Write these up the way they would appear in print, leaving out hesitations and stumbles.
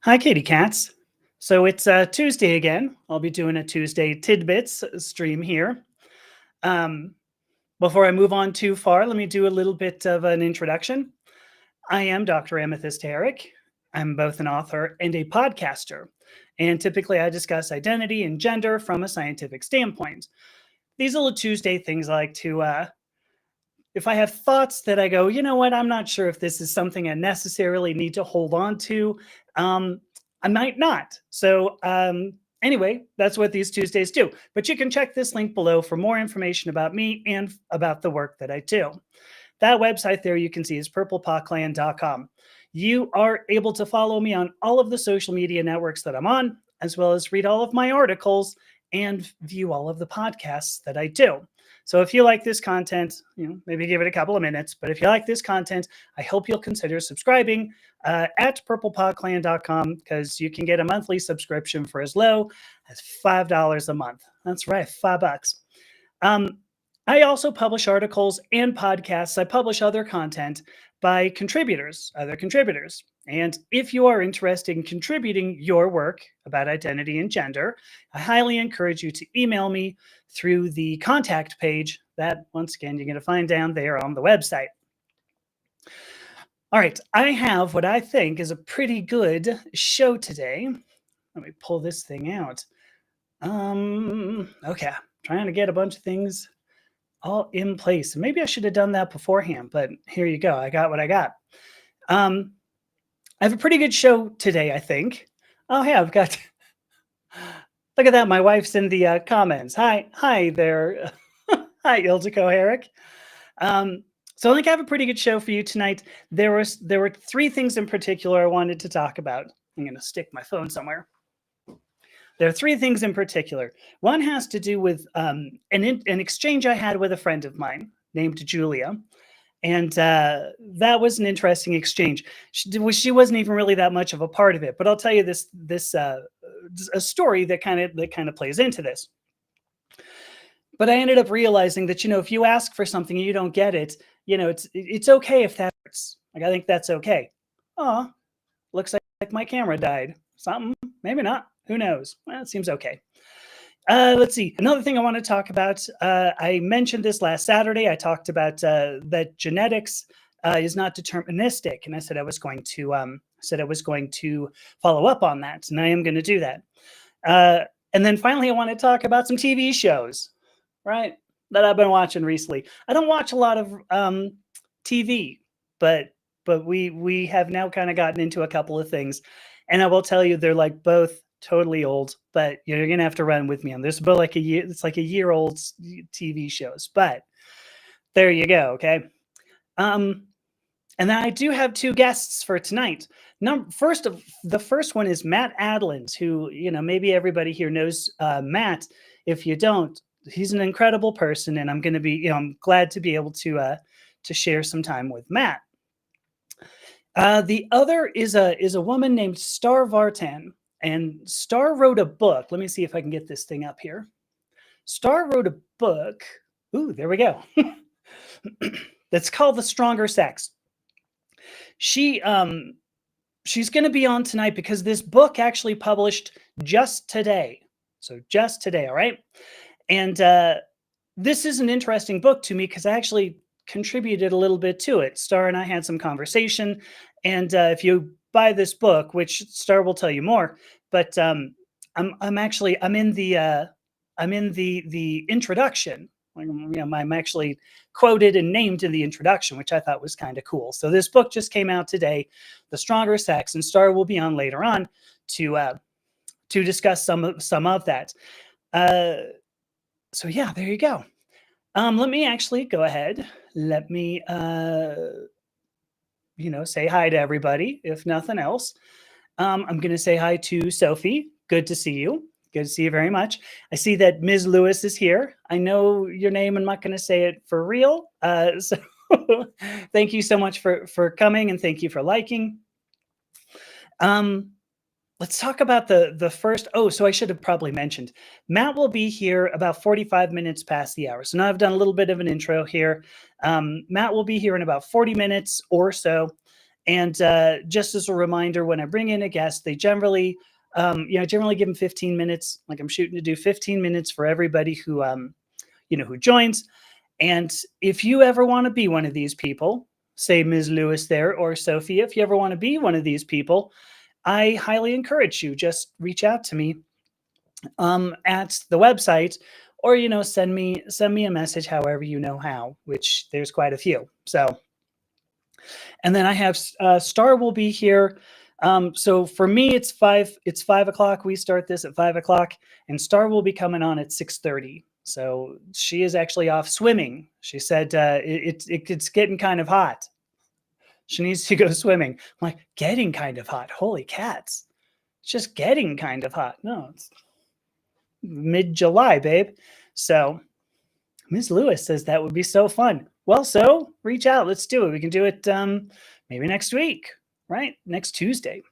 Hi, Katie Cats. So it's Tuesday again. I'll be doing a Tuesday Tidbits stream here. Um, Before I move on too far, let me do a little bit of an introduction. I am Dr. Amethyst Herrick. I'm both an author and a podcaster. And typically I discuss identity and gender from a scientific standpoint. These little Tuesday things I like to, if I have thoughts that I go, you know what, I'm not sure if this is something I necessarily need to hold on to, um, I might not. Anyway, that's what these Tuesdays do. But you can check this link below for more information about me and about the work that I do. That website there you can see is purplepawclan.com. You are able to follow me on all of the social media networks that I'm on, as well as read all of my articles and view all of the podcasts that I do. So if you like this content, maybe give it a couple of minutes. But if you like this content, I hope you'll consider subscribing at purplepawclan.com because you can get a monthly subscription for as low as $5 a month. That's right, $5. I also publish articles and podcasts. I publish other content by other contributors. And if you are interested in contributing your work about identity and gender, I highly encourage you to email me through the contact page that, once again, you're going to find down there on the website. All right, I have what I think is a pretty good show today. Let me pull this thing out. Okay, trying to get a bunch of things all in place. Maybe I should have done that beforehand, but here you go. I got what I got. I have a pretty good show today, I think. Oh, yeah, I've got... Look at that. My wife's in the comments. Hi there. Hi, Ildiko Herrick. So I think I have a pretty good show for you tonight. There were three things in particular I wanted to talk about. I'm going to stick my phone somewhere. There are three things in particular. One has to do with an exchange I had with a friend of mine named Julia. And that was an interesting exchange. She wasn't even really that much of a part of it, but I'll tell you a story that kind of plays into this. But I ended up realizing that, if you ask for something and you don't get it, it's okay if that hurts. Like, I think that's okay. Oh, looks like my camera died. Something, maybe not. Who knows? Well, it seems okay. Let's see. Another thing I want to talk about. I mentioned this last Saturday. I talked about that genetics is not deterministic, and I said I was going to follow up on that, and I am going to do that. And then finally, I want to talk about some TV shows, right, that I've been watching recently. I don't watch a lot of TV, but we have now kind of gotten into a couple of things, and I will tell you they're like both totally old, but you're gonna have to run with me on this. But like a year, it's like a year old TV shows, but there you go. Okay. And then I do have two guests for tonight. The first one is Matt Adland, who, maybe everybody here knows Matt. If you don't, he's an incredible person, and I'm going to be, I'm glad to be able to share some time with Matt. The other is a woman named Star Vartan, and Star wrote a book. Let me see if I can get this thing up here. Star wrote a book. Ooh, there we go. That's called The Stronger Sex. She's going to be on tonight because this book actually published just today. So just today, all right? And this is an interesting book to me because I actually contributed a little bit to it. Star and I had some conversation, and if you buy this book, which Star will tell you more, but I'm in the introduction. I'm actually quoted and named in the introduction, which I thought was kind of cool. So this book just came out today, The Stronger Sex, and Star will be on later on to discuss some of that. So yeah, there you go. Let me actually go ahead. Let me say hi to everybody, if nothing else. I'm going to say hi to Sophie. Good to see you. Good to see you very much. I see that Ms. Lewis is here. I know your name. I'm not going to say it for real. So thank you so much for coming, and thank you for liking. Let's talk about the first. Oh, so I should have probably mentioned, Matt will be here about 45 minutes past the hour. So now I've done a little bit of an intro here. Matt will be here in about 40 minutes or so. And just as a reminder, when I bring in a guest, they generally, generally give them 15 minutes. Like I'm shooting to do 15 minutes for everybody who, who joins. And if you ever want to be one of these people, say Ms. Lewis there or Sophia, if you ever want to be one of these people, I highly encourage you. Just reach out to me at the website, or send me a message, however you know how, which there's quite a few. So, and then I have Star will be here. So for me, it's 5 o'clock. We start this at 5 o'clock, and Star will be coming on at 6:30. So she is actually off swimming. She said it's getting kind of hot. She needs to go swimming. I'm like, getting kind of hot. Holy cats. It's just getting kind of hot. No, it's mid-July, babe. So Ms. Lewis says that would be so fun. Well, so reach out. Let's do it. We can do it maybe next week, right? Next Tuesday.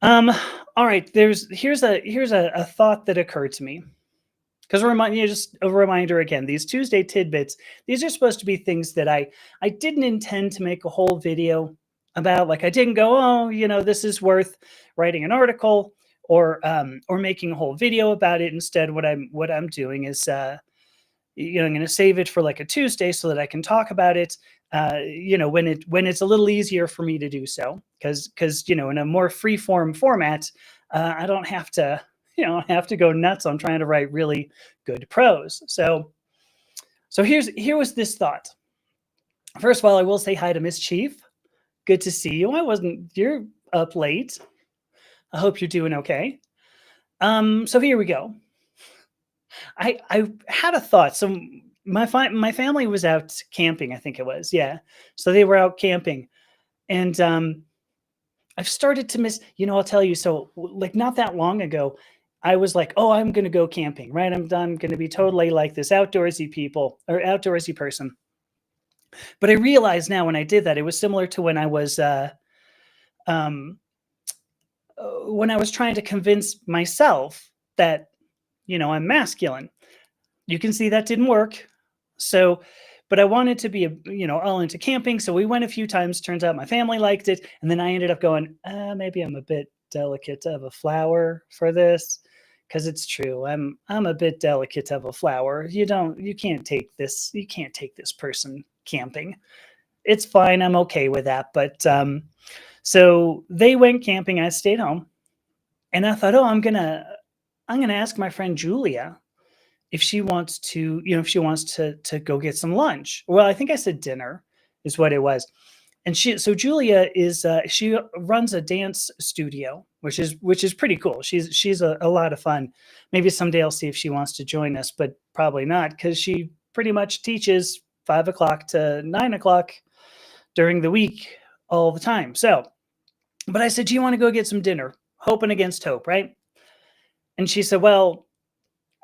All right. Here's a thought that occurred to me. Because just a reminder again, these Tuesday tidbits, these are supposed to be things that I didn't intend to make a whole video about. Like I didn't go, oh, this is worth writing an article or making a whole video about it. Instead, what I'm doing is I'm going to save it for like a Tuesday so that I can talk about it. When it's a little easier for me to do so, because in a more free form format, I don't have to go nuts on trying to write really good prose. So here was this thought. First of all, I will say hi to Miss Chief. Good to see you. You're up late. I hope you're doing okay. So here we go. I had a thought. So my family was out camping, I think it was. Yeah. So they were out camping. And I've started to miss, I'll tell you. So like not that long ago, I was like, oh, I'm going to go camping, right? I'm going to be totally like this outdoorsy person. But I realize now when I did that, it was similar to when I was trying to convince myself that, I'm masculine. You can see that didn't work. So, but I wanted to be, all into camping. So we went a few times. Turns out my family liked it. And then I ended up going, maybe I'm a bit delicate of a flower for this. Because it's true. I'm a bit delicate of a flower. You can't take this person camping. It's fine. I'm okay with that. But so they went camping. I stayed home. And I thought, oh, I'm gonna ask my friend Julia if she wants to, to go get some lunch. Well, I think I said dinner is what it was. And Julia is she runs a dance studio, which is pretty cool. She's a lot of fun. Maybe someday I'll see if she wants to join us, but probably not, because she pretty much teaches 5 o'clock to 9 o'clock during the week all the time. So, but I said, do you want to go get some dinner? Hoping against hope, right? And she said, well,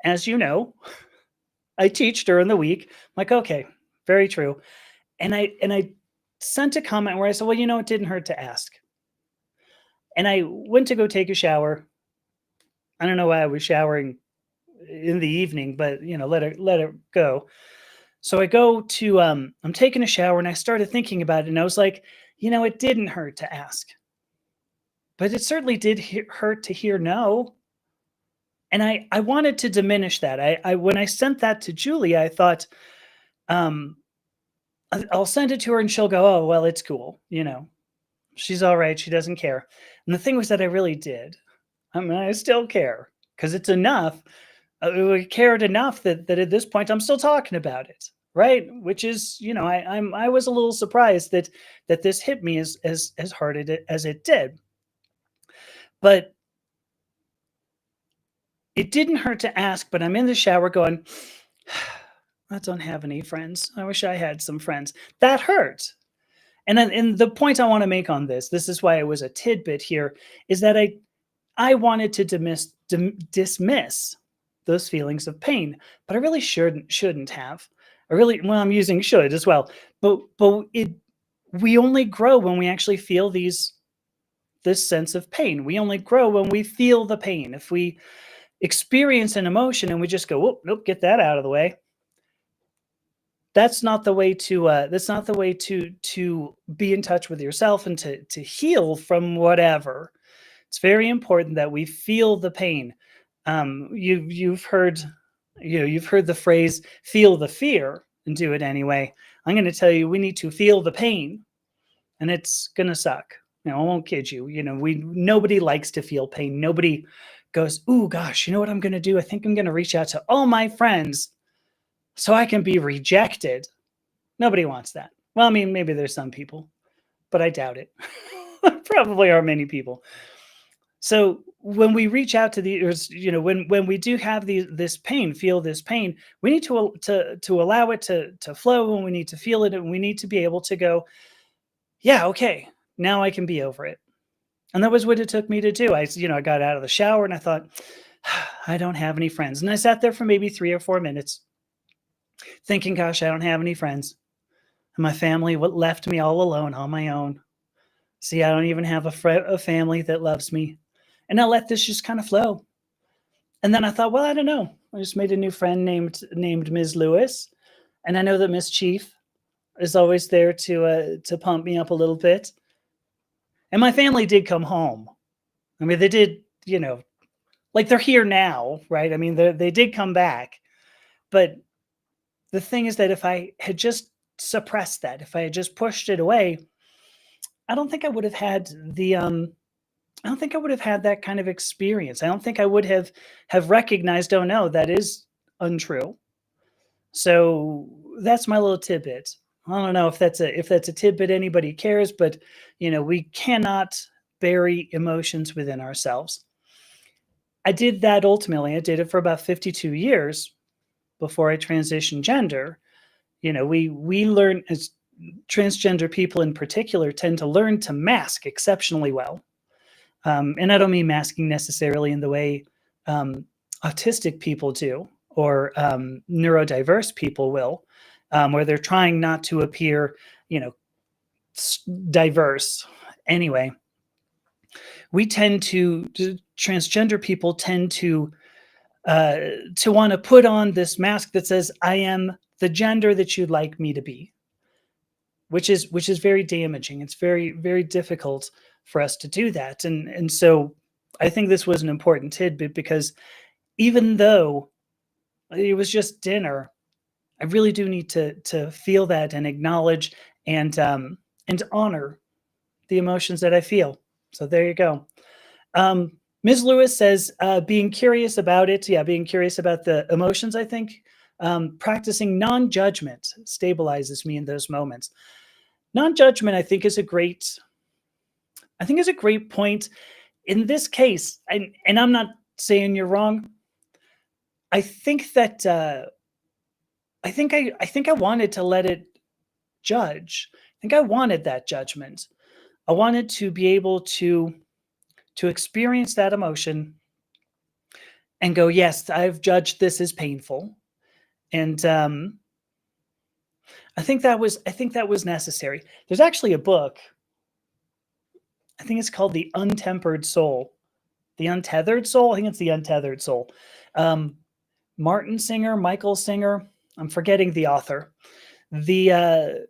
as you know, I teach during the week. I'm like, okay, very true. And I sent a comment where I said, well, it didn't hurt to ask. And I went to go take a shower. I don't know why I was showering in the evening, but let it go. So I go to I'm taking a shower, and I started thinking about it, and I was like, it didn't hurt to ask. But it certainly did hurt to hear no. And I wanted to diminish that. I when I sent that to Julia, I thought, I'll send it to her and she'll go, oh, well, it's cool. She's all right. She doesn't care. And the thing was that I really did. I mean, I still care because it's enough. I cared enough that at this point I'm still talking about it. Right. Which is, I was a little surprised that this hit me as hard as it did. But it didn't hurt to ask, but I'm in the shower going, I don't have any friends. I wish I had some friends. That hurt. And the point I want to make on this is why it was a tidbit here, is that I wanted to dismiss those feelings of pain, but I really shouldn't have. I'm using should as well. But we only grow when we actually feel this sense of pain. We only grow when we feel the pain. If we experience an emotion and we just go, whoop, nope, get that out of the way, that's not the way to to be in touch with yourself and to heal from whatever. It's very important that we feel the pain. You've heard, you've heard the phrase "feel the fear and do it anyway." I'm going to tell you, we need to feel the pain, and it's going to suck. I won't kid you. We nobody likes to feel pain. Nobody goes, "Ooh, gosh, you know what I'm going to do? I think I'm going to reach out to all my friends so I can be rejected." Nobody wants that. Well, I mean, maybe there's some people, but I doubt it. Probably are many people. So when we reach out to when we do have this pain, feel this pain, we need to allow it to flow, and we need to feel it, and we need to be able to go, yeah, okay, now I can be over it. And that was what it took me to do. I got out of the shower and I thought, I don't have any friends. And I sat there for maybe 3 or 4 minutes thinking, gosh, I don't have any friends. And my family left me all alone on my own. See, I don't even have a family that loves me. And I let this just kind of flow. And then I thought, well, I don't know. I just made a new friend named Ms. Lewis. And I know that Miss Chief is always there to pump me up a little bit. And my family did come home. I mean, they did, like they're here now, right? I mean, they did come back. But the thing is that if I had just suppressed that, if I had just pushed it away, I don't think I would have had I don't think I would have had that kind of experience. I don't think I would have recognized, oh no, that is untrue. So that's my little tidbit. I don't know if that's a tidbit anybody cares, but we cannot bury emotions within ourselves. I did that ultimately. I did it for about 52 years before I transitioned gender. We learn, as transgender people in particular, tend to learn to mask exceptionally well. And I don't mean masking necessarily in the way autistic people do, or neurodiverse people will, where they're trying not to appear, diverse. Anyway, we tend transgender people tend to want to put on this mask that says, "I am the gender that you'd like me to be," which is very damaging. It's very, very difficult for us to do that. And so I think this was an important tidbit, because even though it was just dinner, I really do need to feel that and acknowledge and honor the emotions that I feel. So there you go. Ms. Lewis says, being curious about it. Yeah, being curious about the emotions, I think. Practicing non-judgment stabilizes me in those moments. Non-judgment, I think is a great point in this case. And I'm not saying you're wrong. I think that I think I wanted to let it judge. I think I wanted that judgment. I wanted to be able to experience that emotion and go, yes, I've judged this as painful. And I think that was necessary. There's actually a book. I think it's called The Untempered Soul. The Untethered Soul. I think it's The Untethered Soul. Um, Michael Singer. I'm forgetting the author. The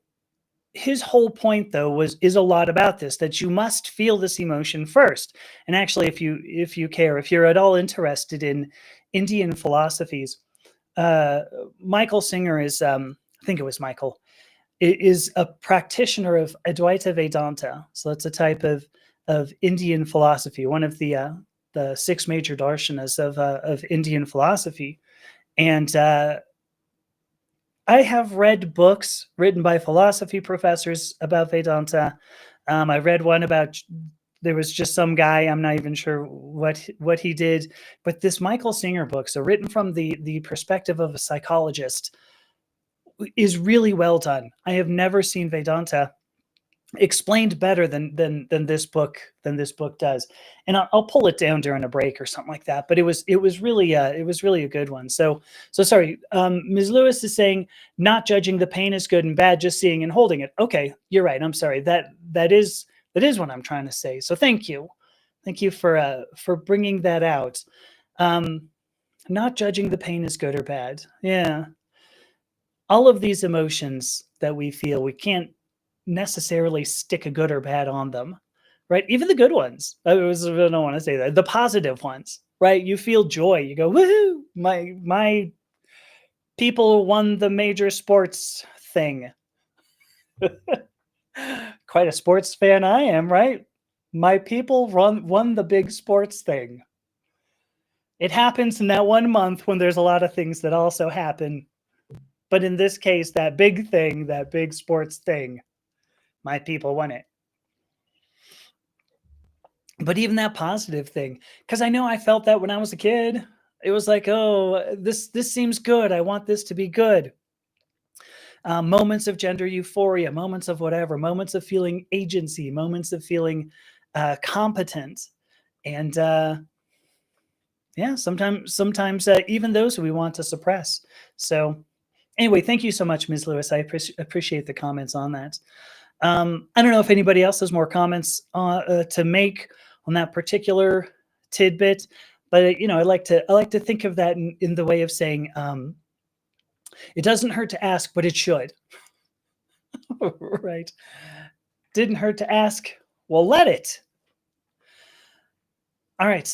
His whole point, though, is a lot about this, that you must feel this emotion first. And actually, if you care, if you're at all interested in Indian philosophies, Michael Singer is, I think it was Michael, is a practitioner of Advaita Vedanta. So that's a type of Indian philosophy, one of the six major darshanas of Indian philosophy. And I have read books written by philosophy professors about Vedanta. I read one about, there was just some guy, I'm not even sure what he did, but this Michael Singer book, so written from the perspective of a psychologist, is really well done. I have never seen Vedanta explained better than this book does. And I'll pull it down during a break or something like that. But it was really a good one. So sorry, Ms. Lewis is saying not judging the pain is good and bad, just seeing and holding it. Okay, you're right. I'm sorry. That is what I'm trying to say. So thank you for bringing that out. Not judging the pain is good or bad. Yeah. all of these emotions that we feel, we can't necessarily stick a good or bad on them, right? Even the good ones. I don't want to say that. The positive ones, right? You feel joy. You go, woohoo! My people won the major sports thing. Quite a sports fan I am, right? My people won the big sports thing. It happens in that 1 month when there's a lot of things that also happen. But in this case, that big thing, that big sports thing, my people won it. But even that positive thing, because I know I felt that when I was a kid. It was like, oh, this seems good. I want this to be good. Moments of gender euphoria, moments of whatever, moments of feeling agency, moments of feeling competent, and yeah, sometimes even those we want to suppress. So anyway, thank you so much, Ms. Lewis. I appreciate the comments on that. I don't know if anybody else has more comments to make on that particular tidbit, but I like to think of that in the way of saying it doesn't hurt to ask, but it should. Right? Didn't hurt to ask. Well, let it. All right.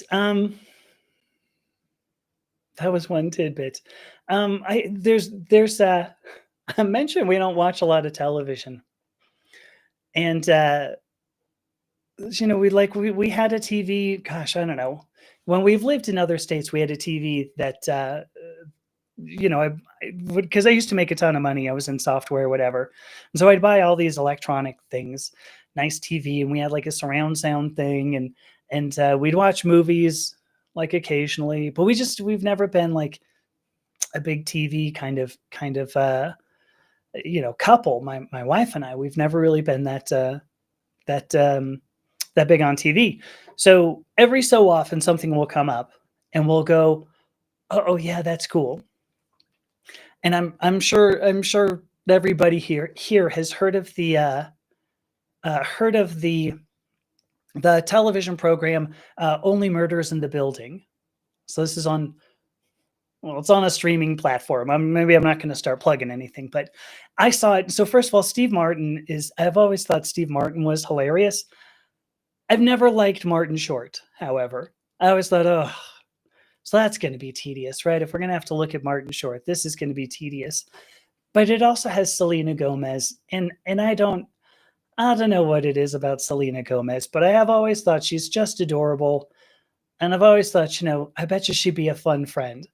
That was one tidbit. There's I mentioned we don't watch a lot of television, and we had a TV. Gosh, I don't know. When we've lived in other states, we had a TV that I would, because I used to make a ton of money. I was in software, whatever, and so I'd buy all these electronic things, nice TV, and we had like a surround sound thing, and we'd watch movies like occasionally, but we've never been like a big TV kind of couple. My wife and I, we've never really been that that big on TV. So every so often something will come up and we'll go, oh yeah, that's cool. And I'm sure everybody here has heard of the television program Only Murders in the Building. So this is on, well, it's on a streaming platform. Maybe I'm not going to start plugging anything, but I saw it. So first of all, I've always thought Steve Martin was hilarious. I've never liked Martin Short, however. I always thought, oh, so that's going to be tedious, right? If we're going to have to look at Martin Short, this is going to be tedious. But it also has Selena Gomez, and I don't know what it is about Selena Gomez, but I have always thought she's just adorable, and I've always thought, I bet you she'd be a fun friend.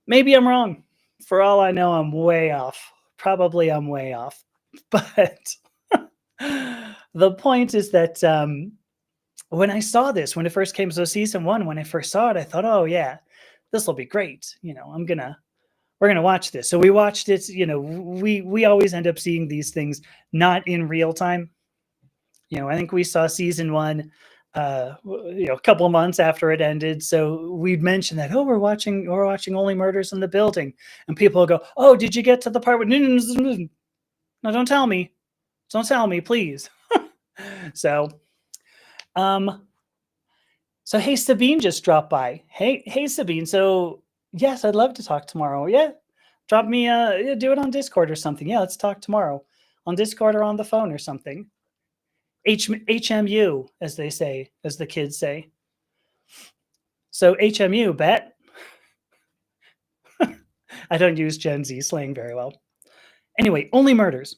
Maybe I'm wrong. For all I know, I'm way off. Probably I'm way off. But the point is that when I saw this, when it first came, so season one, when I first saw it, I thought, oh yeah, this will be great. We're gonna watch this. So we watched it. We always end up seeing these things not in real time. I think we saw season one, a couple of months after it ended. So we'd mention that, oh, we're watching Only Murders in the Building, and people will go, oh, did you get to the part where? No, don't tell me, please. So, um, hey, Sabine just dropped by. Hey, Sabine. So yes, I'd love to talk tomorrow. Yeah, drop me. Yeah, do it on Discord or something. Yeah, let's talk tomorrow on Discord or on the phone or something. HMU, as they say, as the kids say. So HMU, bet. I don't use Gen Z slang very well. Anyway, Only Murders.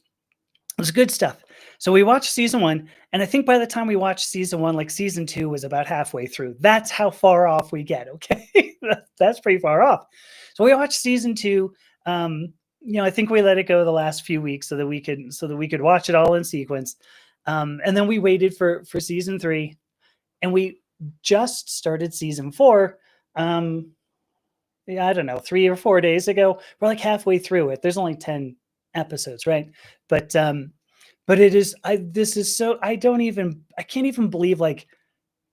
It was good stuff. So we watched season one, and I think by the time we watched season one, like season two was about halfway through. That's how far off we get. Okay, that's pretty far off. So we watched season two. I think we let it go the last few weeks so that we could watch it all in sequence. And then we waited for season three, and we just started season four. Yeah, I don't know, 3 or 4 days ago. We're like halfway through it. There's only 10 episodes, right? But it is this is so I can't even believe like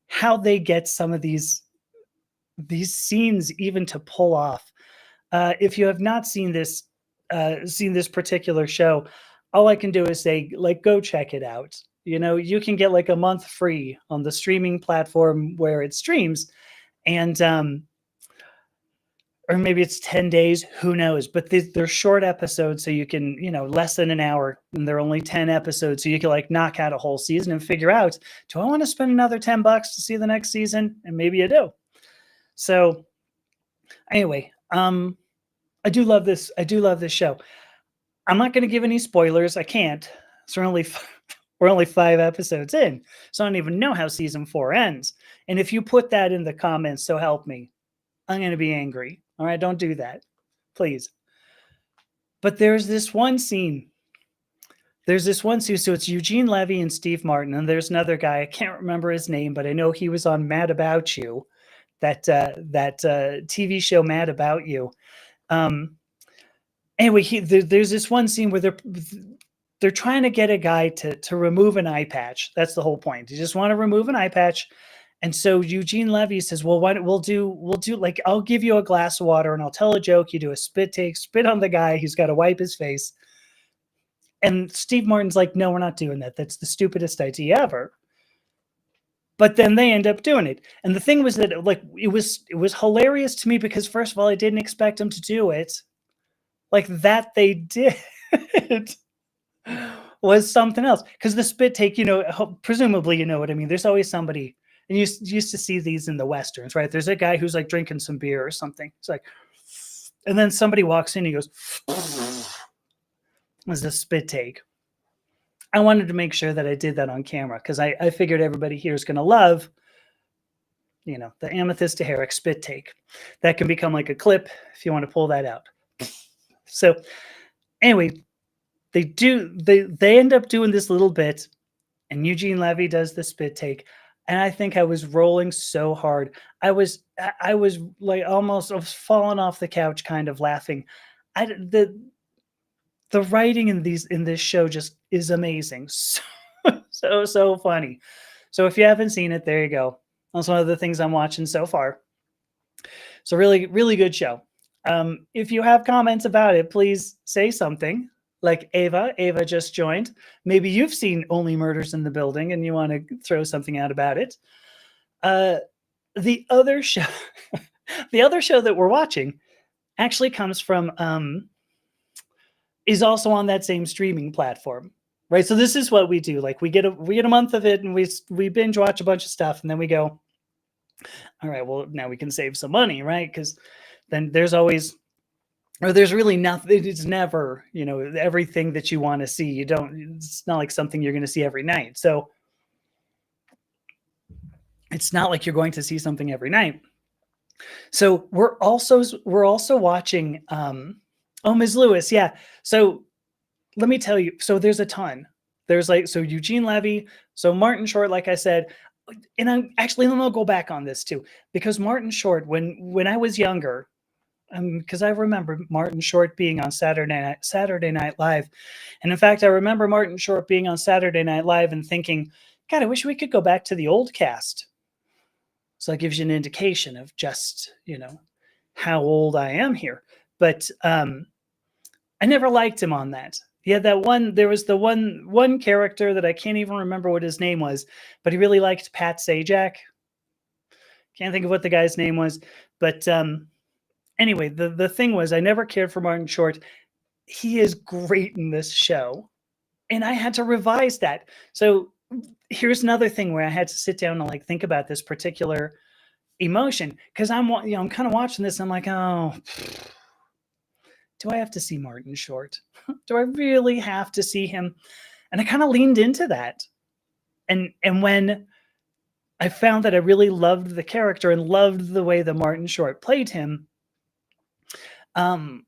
how they get some of these scenes even to pull off. If you have not seen this particular show, all I can do is say, like, go check it out. You can get like a month free on the streaming platform where it streams, and or maybe it's 10 days, who knows? But they're short episodes, so you can, less than an hour, and they're only 10 episodes, so you can like knock out a whole season and figure out, do I want to spend another $10 to see the next season? And maybe you do. So anyway, I do love this. I do love this show. I'm not going to give any spoilers. I can't. So we're only 5 episodes in, so I don't even know how season 4 ends. And if you put that in the comments, so help me, I'm going to be angry. All right, don't do that, please. But there's this one scene. So it's Eugene Levy and Steve Martin, and there's another guy. I can't remember his name, but I know he was on Mad About You, that TV show Mad About You. Anyway, there's this one scene where they're trying to get a guy to remove an eye patch. That's the whole point. You just want to remove an eye patch. And so Eugene Levy says, well, why don't we'll do like, I'll give you a glass of water and I'll tell a joke. You do a spit take, spit on the guy. He's got to wipe his face. And Steve Martin's like, no, we're not doing that. That's the stupidest idea ever. But then they end up doing it. And the thing was that like, it was hilarious to me because first of all, I didn't expect him to do it. Like that they did was something else. Because the spit take, presumably, you know what I mean? There's always somebody, and you used to see these in the Westerns, right? There's a guy who's like drinking some beer or something. It's like, and then somebody walks in, he goes, was the spit take. I wanted to make sure that I did that on camera because I figured everybody here is going to love, the Amethyst to Herrick spit take. That can become like a clip if you want to pull that out. So anyway, they end up doing this little bit, and Eugene Levy does the spit take. And I think I was rolling so hard. I was like almost falling off the couch, kind of laughing. The writing in this show just is amazing. So funny. So if you haven't seen it, there you go. That's one of the things I'm watching so far. So really, really good show. If you have comments about it, please say something. Like Ava just joined. Maybe you've seen Only Murders in the Building and you want to throw something out about it. The other show, that we're watching actually comes from, is also on that same streaming platform, right? So this is what we do. Like we get a month of it and we binge watch a bunch of stuff and then we go, all right, well now we can save some money, right? Because then there's really nothing. It's never, everything that you want to see. It's not like something you're going to see every night. So it's not like you're going to see something every night. So we're also watching, Ms. Lewis. Yeah. So let me tell you, so there's a ton. There's Eugene Levy, so Martin Short, like I said, and I'm actually, let me go back on this too, because Martin Short, when I was younger, because I remember Martin Short being on Saturday Night Live. And in fact, I remember Martin Short being on Saturday Night Live and thinking, God, I wish we could go back to the old cast. So that gives you an indication of just, how old I am here. But I never liked him on that. He had there was the one character that I can't even remember what his name was, but he really liked Pat Sajak. Can't think of what the guy's name was. But anyway, the thing was, I never cared for Martin Short. He is great in this show. And I had to revise that. So here's another thing where I had to sit down and like think about this particular emotion. Because I'm kind of watching this. And I'm like, oh, do I have to see Martin Short? Do I really have to see him? And I kind of leaned into that. And when I found that I really loved the character and loved the way that Martin Short played him, I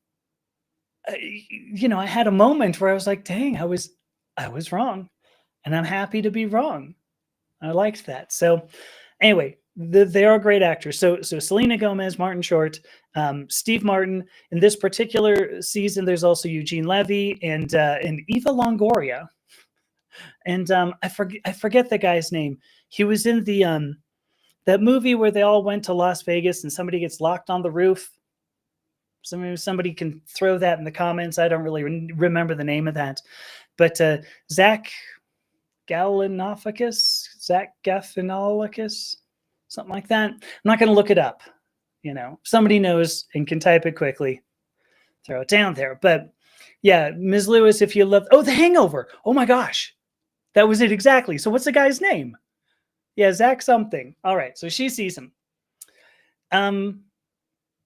had a moment where I was like, dang, I was wrong. And I'm happy to be wrong. I liked that. So anyway, they are great actors. So Selena Gomez, Martin Short, Steve Martin. In this particular season, there's also Eugene Levy and Eva Longoria. And I forget the guy's name. He was in the that movie where they all went to Las Vegas and somebody gets locked on the roof. Somebody can throw that in the comments. I don't really remember the name of that. But Zach Galifianakis, something like that. I'm not going to look it up somebody knows and can type it quickly, throw it down there. But yeah, Ms. Lewis, if you love, oh, The Hangover. Oh my gosh, that was it exactly. So what's the guy's name? Yeah, Zach something. All right, so she sees him.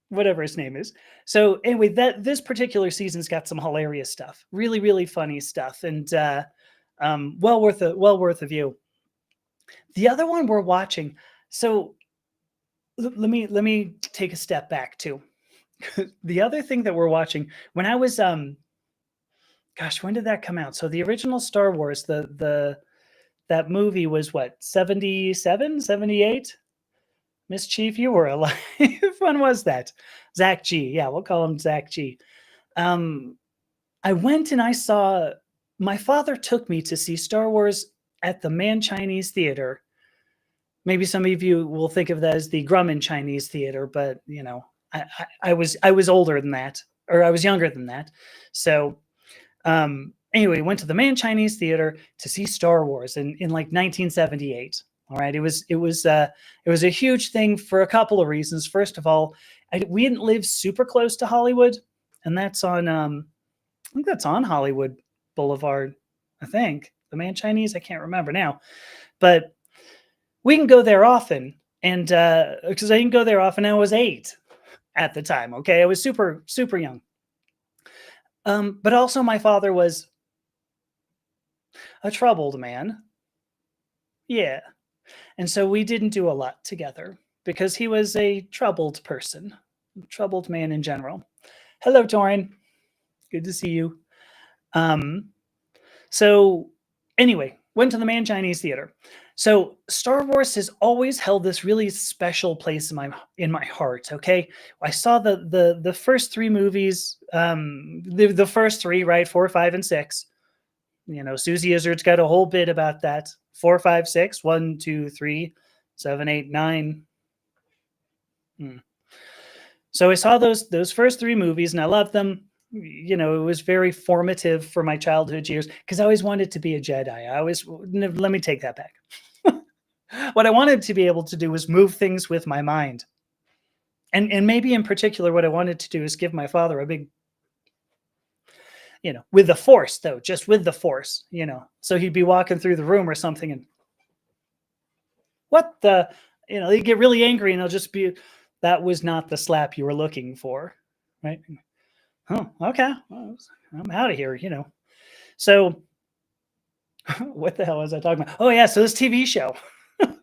Whatever his name is. So anyway, that this particular season's got some hilarious stuff, really, really funny stuff, and well worth a view. The other one we're watching. So let me take a step back too. The other thing that we're watching when I was gosh, when did that come out? So the original Star Wars, the that movie was what, 77, 78? Miss Chief, you were alive. When was that? Zach G. Yeah, we'll call him Zach G. Um, I went and I saw, my father took me to see Star Wars at the Man Chinese Theater. Maybe some of you will think of that as the Grumman Chinese Theater, but I was older than that, or I was younger than that. So anyway, went to the Man Chinese Theater to see Star Wars in like 1978. All right, it was a huge thing for a couple of reasons. First of all, we didn't live super close to Hollywood, and that's on I think that's on Hollywood Boulevard. I think the Man Chinese. I can't remember now, but we can go there often, and because I didn't go there often, I was 8 at the time. Okay, I was super super young. But also, my father was a troubled man. Yeah. And so we didn't do a lot together because he was a troubled person, troubled man in general. Hello, Torin. Good to see you. Um, so anyway, went to the Man Chinese Theater. So Star Wars has always held this really special place in my heart. Okay, I saw the first 3 movies, the first 3, right, 4, 5, and 6. Susie Izzard's got a whole bit about that. 4, 5, 6, 1, 2, 3, 7, 8, 9. So I saw those first 3 movies and I loved them. It was very formative for my childhood years because I always wanted to be a Jedi. Let me take that back. What I wanted to be able to do was move things with my mind. And maybe in particular, what I wanted to do is give my father a big, with the force though, just with the force, so he'd be walking through the room or something and what the, he'd get really angry and he'll just be, that was not the slap you were looking for. Right. Oh, okay. Well, I'm out of here, So what the hell was I talking about? Oh yeah. So this TV show,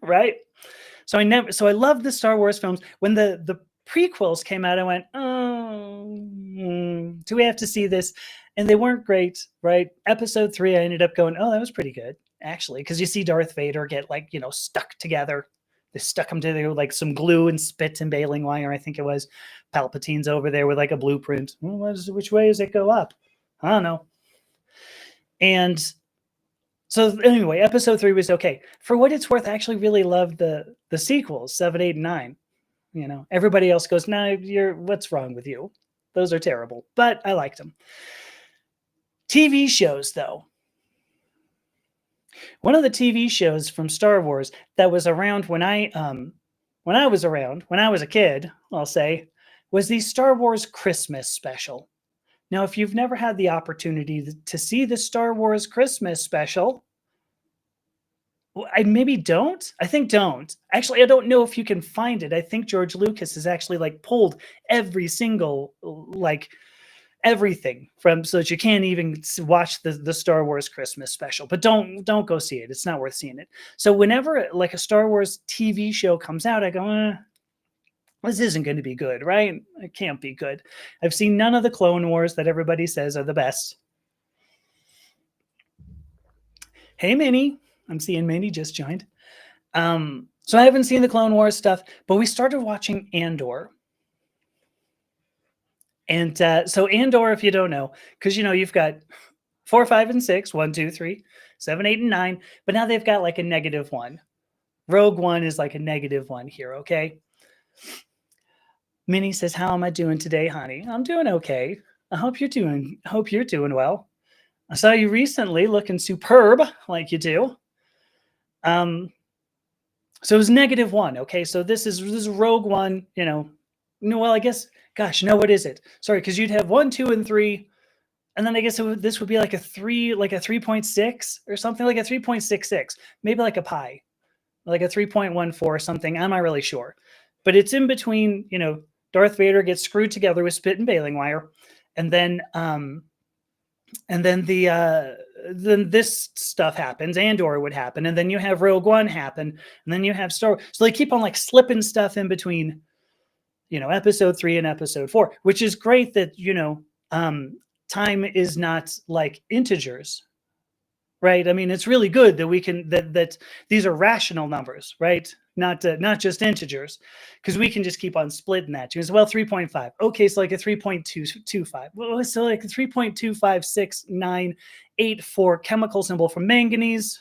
right? So I loved the Star Wars films. When the prequels came out, I went, oh, do we have to see this? And they weren't great, right? Episode 3, I ended up going, oh, that was pretty good, actually, because you see Darth Vader get stuck together. They stuck him together with like some glue and spit and baling wire, I think it was. Palpatine's over there with like a blueprint. Which way does it go up? I don't know. And so anyway, episode 3 was okay. For what it's worth, I actually really loved the sequels, 7, 8, and 9. Everybody else goes, nah, what's wrong with you? Those are terrible, but I liked them. TV shows, though. One of the TV shows from Star Wars that was around when I was a kid, I'll say, was the Star Wars Christmas special. Now, if you've never had the opportunity to see the Star Wars Christmas special, I maybe don't. I think don't. Actually, I don't know if you can find it. I think George Lucas has actually pulled every single everything from so that you can't even watch the Star Wars Christmas special. But don't go see it. It's not worth seeing it. So whenever a Star Wars TV show comes out, I go, this isn't going to be good, right? It can't be good. I've seen none of the Clone Wars that everybody says are the best. Hey, Minnie. I'm seeing Minnie just joined. So I haven't seen the Clone Wars stuff, but we started watching Andor. And so Andor, if you don't know, because you've got 4, 5, and 6, 1, 2, 3, 7, 8, and 9, but now they've got a -1. Rogue One is a -1 here, okay? Minnie says, "How am I doing today, honey?" I'm doing okay. I hope you're doing well. I saw you recently looking superb like you do. So it was -1. Okay, so this is Rogue One. No, well, I guess, gosh, no, what is it? Sorry, because you'd have 1, 2, and 3, and then I guess this would be like a 3, like a 3.6 or something, like a 3.66, maybe like a pi, like a 3.14 or something. I'm not really sure, but it's in between. Darth Vader gets screwed together with spit and baling wire, and then then this stuff happens. Andor would happen, and then you have Rogue One happen, and then you have Star Wars. So they keep on like slipping stuff in between, episode 3 and episode 4, which is great that, time is not like integers, right? I mean, it's really good that we can that these are rational numbers, right? Not just integers, because we can just keep on splitting that. As well, 3.5. Okay, so like a 3.225. Well, so like a 3.25698 chemical symbol for manganese.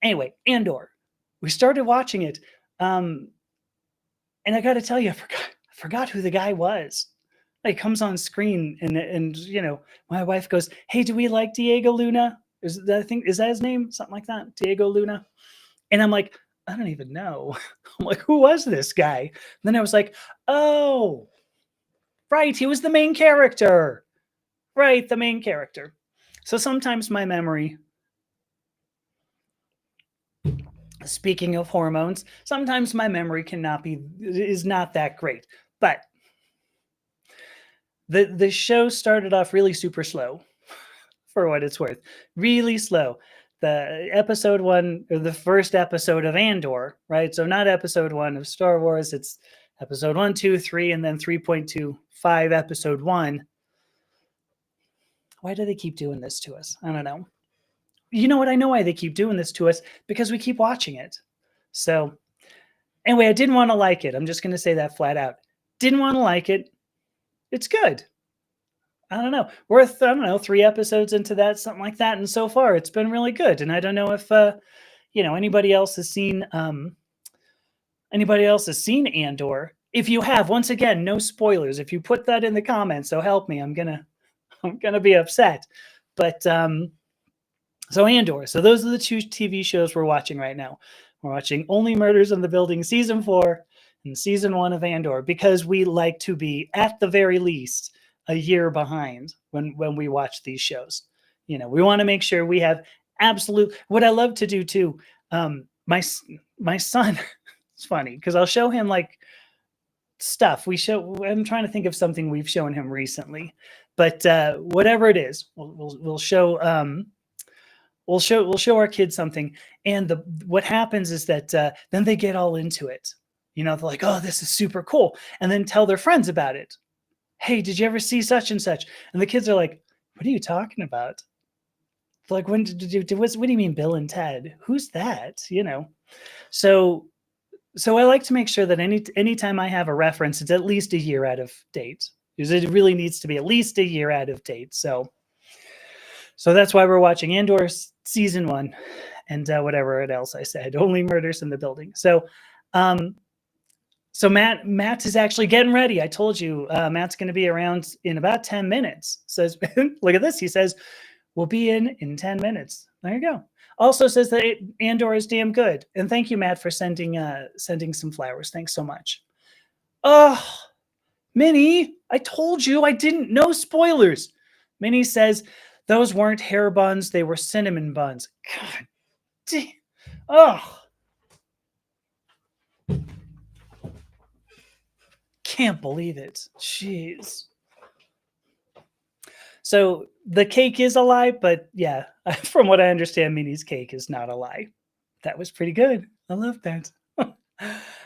Anyway, Andor. We started watching it, and I got to tell you, I forgot who the guy was. Like, comes on screen, and my wife goes, "Hey, do we like Diego Luna? Is that his name? Something like that, Diego Luna." And I'm like, I don't even know. I'm like, who was this guy? And then I was like, oh, right, he was the main character. Right, the main character. So sometimes my memory, speaking of hormones, sometimes my memory is not that great. But the show started off really super slow, for what it's worth. Really slow. The episode 1, or the first episode of Andor, right? So not episode 1 of Star Wars, it's episode 1, 2, 3, and then 3.25 episode 1. Why do they keep doing this to us? I don't know. You know what? I know why they keep doing this to us, because we keep watching it. So anyway, I didn't want to like it. I'm just going to say that flat out. Didn't want to like it. It's good. I don't know. I don't know, 3 episodes into that, something like that, and so far it's been really good. And I don't know if anybody else has seen Andor. If you have, once again, no spoilers. If you put that in the comments, so help me, I'm gonna be upset. But so Andor. So those are the 2 TV shows we're watching right now. We're watching Only Murders in the Building season 4 and season 1 of Andor, because we like to be, at the very least, a year behind when we watch these shows. We want to make sure we have absolute. What I love to do too, my son, it's funny because I'll show him like stuff I'm trying to think of something we've shown him recently, but whatever it is, we'll show we'll show our kids something, and what happens is that then they get all into it. They're like, oh, this is super cool, and then tell their friends about it. Hey, did you ever see such and such? And the kids are like, what are you talking about? Like, when did you what do you mean Bill and Ted? Who's that? So I like to make sure that anytime I have a reference, it's at least a year out of date, because it really needs to be at least a year out of date. So that's why we're watching Andor season 1 and whatever else I said, Only Murders in the Building. So Matt is actually getting ready. I told you Matt's going to be around in about 10 minutes. Says, look at this. He says, we'll be in 10 minutes. There you go. Also says that Andor is damn good. And thank you, Matt, for sending some flowers. Thanks so much. Oh, Minnie, I told you I didn't know spoilers. Minnie says, those weren't hair buns. They were cinnamon buns. God damn. Oh. Can't believe it. Jeez. So the cake is a lie, but yeah, from what I understand, Minnie's cake is not a lie. That was pretty good. I love that.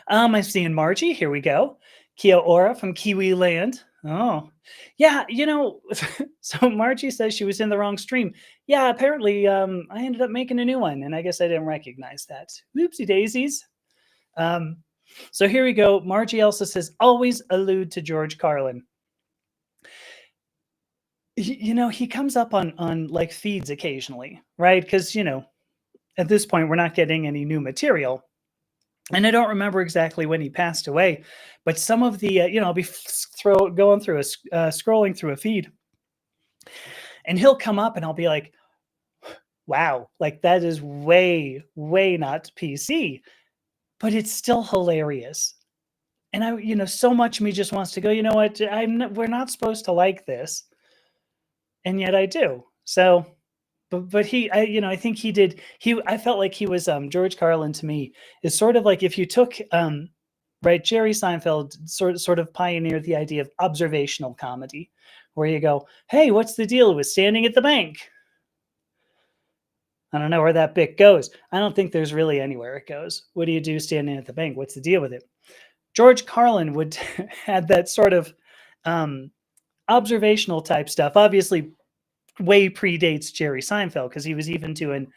I'm seeing Margie. Here we go. Kia Ora from Kiwi Land. Oh, yeah. So Margie says she was in the wrong stream. Yeah, apparently I ended up making a new one, and I guess I didn't recognize that. Oopsie daisies. So here we go. Margie also says, always allude to George Carlin. He comes up on like feeds occasionally, right? Because, at this point, we're not getting any new material. And I don't remember exactly when he passed away, but some of the, I'll be scrolling through a feed, and he'll come up and I'll be like, wow, like that is way, way not PC, but it's still hilarious. And so much of me just wants to go, you know what? We're not supposed to like this, and yet I do. So, but I think he did. I felt like he was George Carlin to me is sort of like if you took right, Jerry Seinfeld sort of pioneered the idea of observational comedy, where you go, hey, what's the deal with standing at the bank? I don't know where that bit goes. I don't think there's really anywhere it goes. What do you do standing at the bank? What's the deal with it? George Carlin would had that sort of um, observational type stuff. Obviously, way predates Jerry Seinfeld because he was even doing,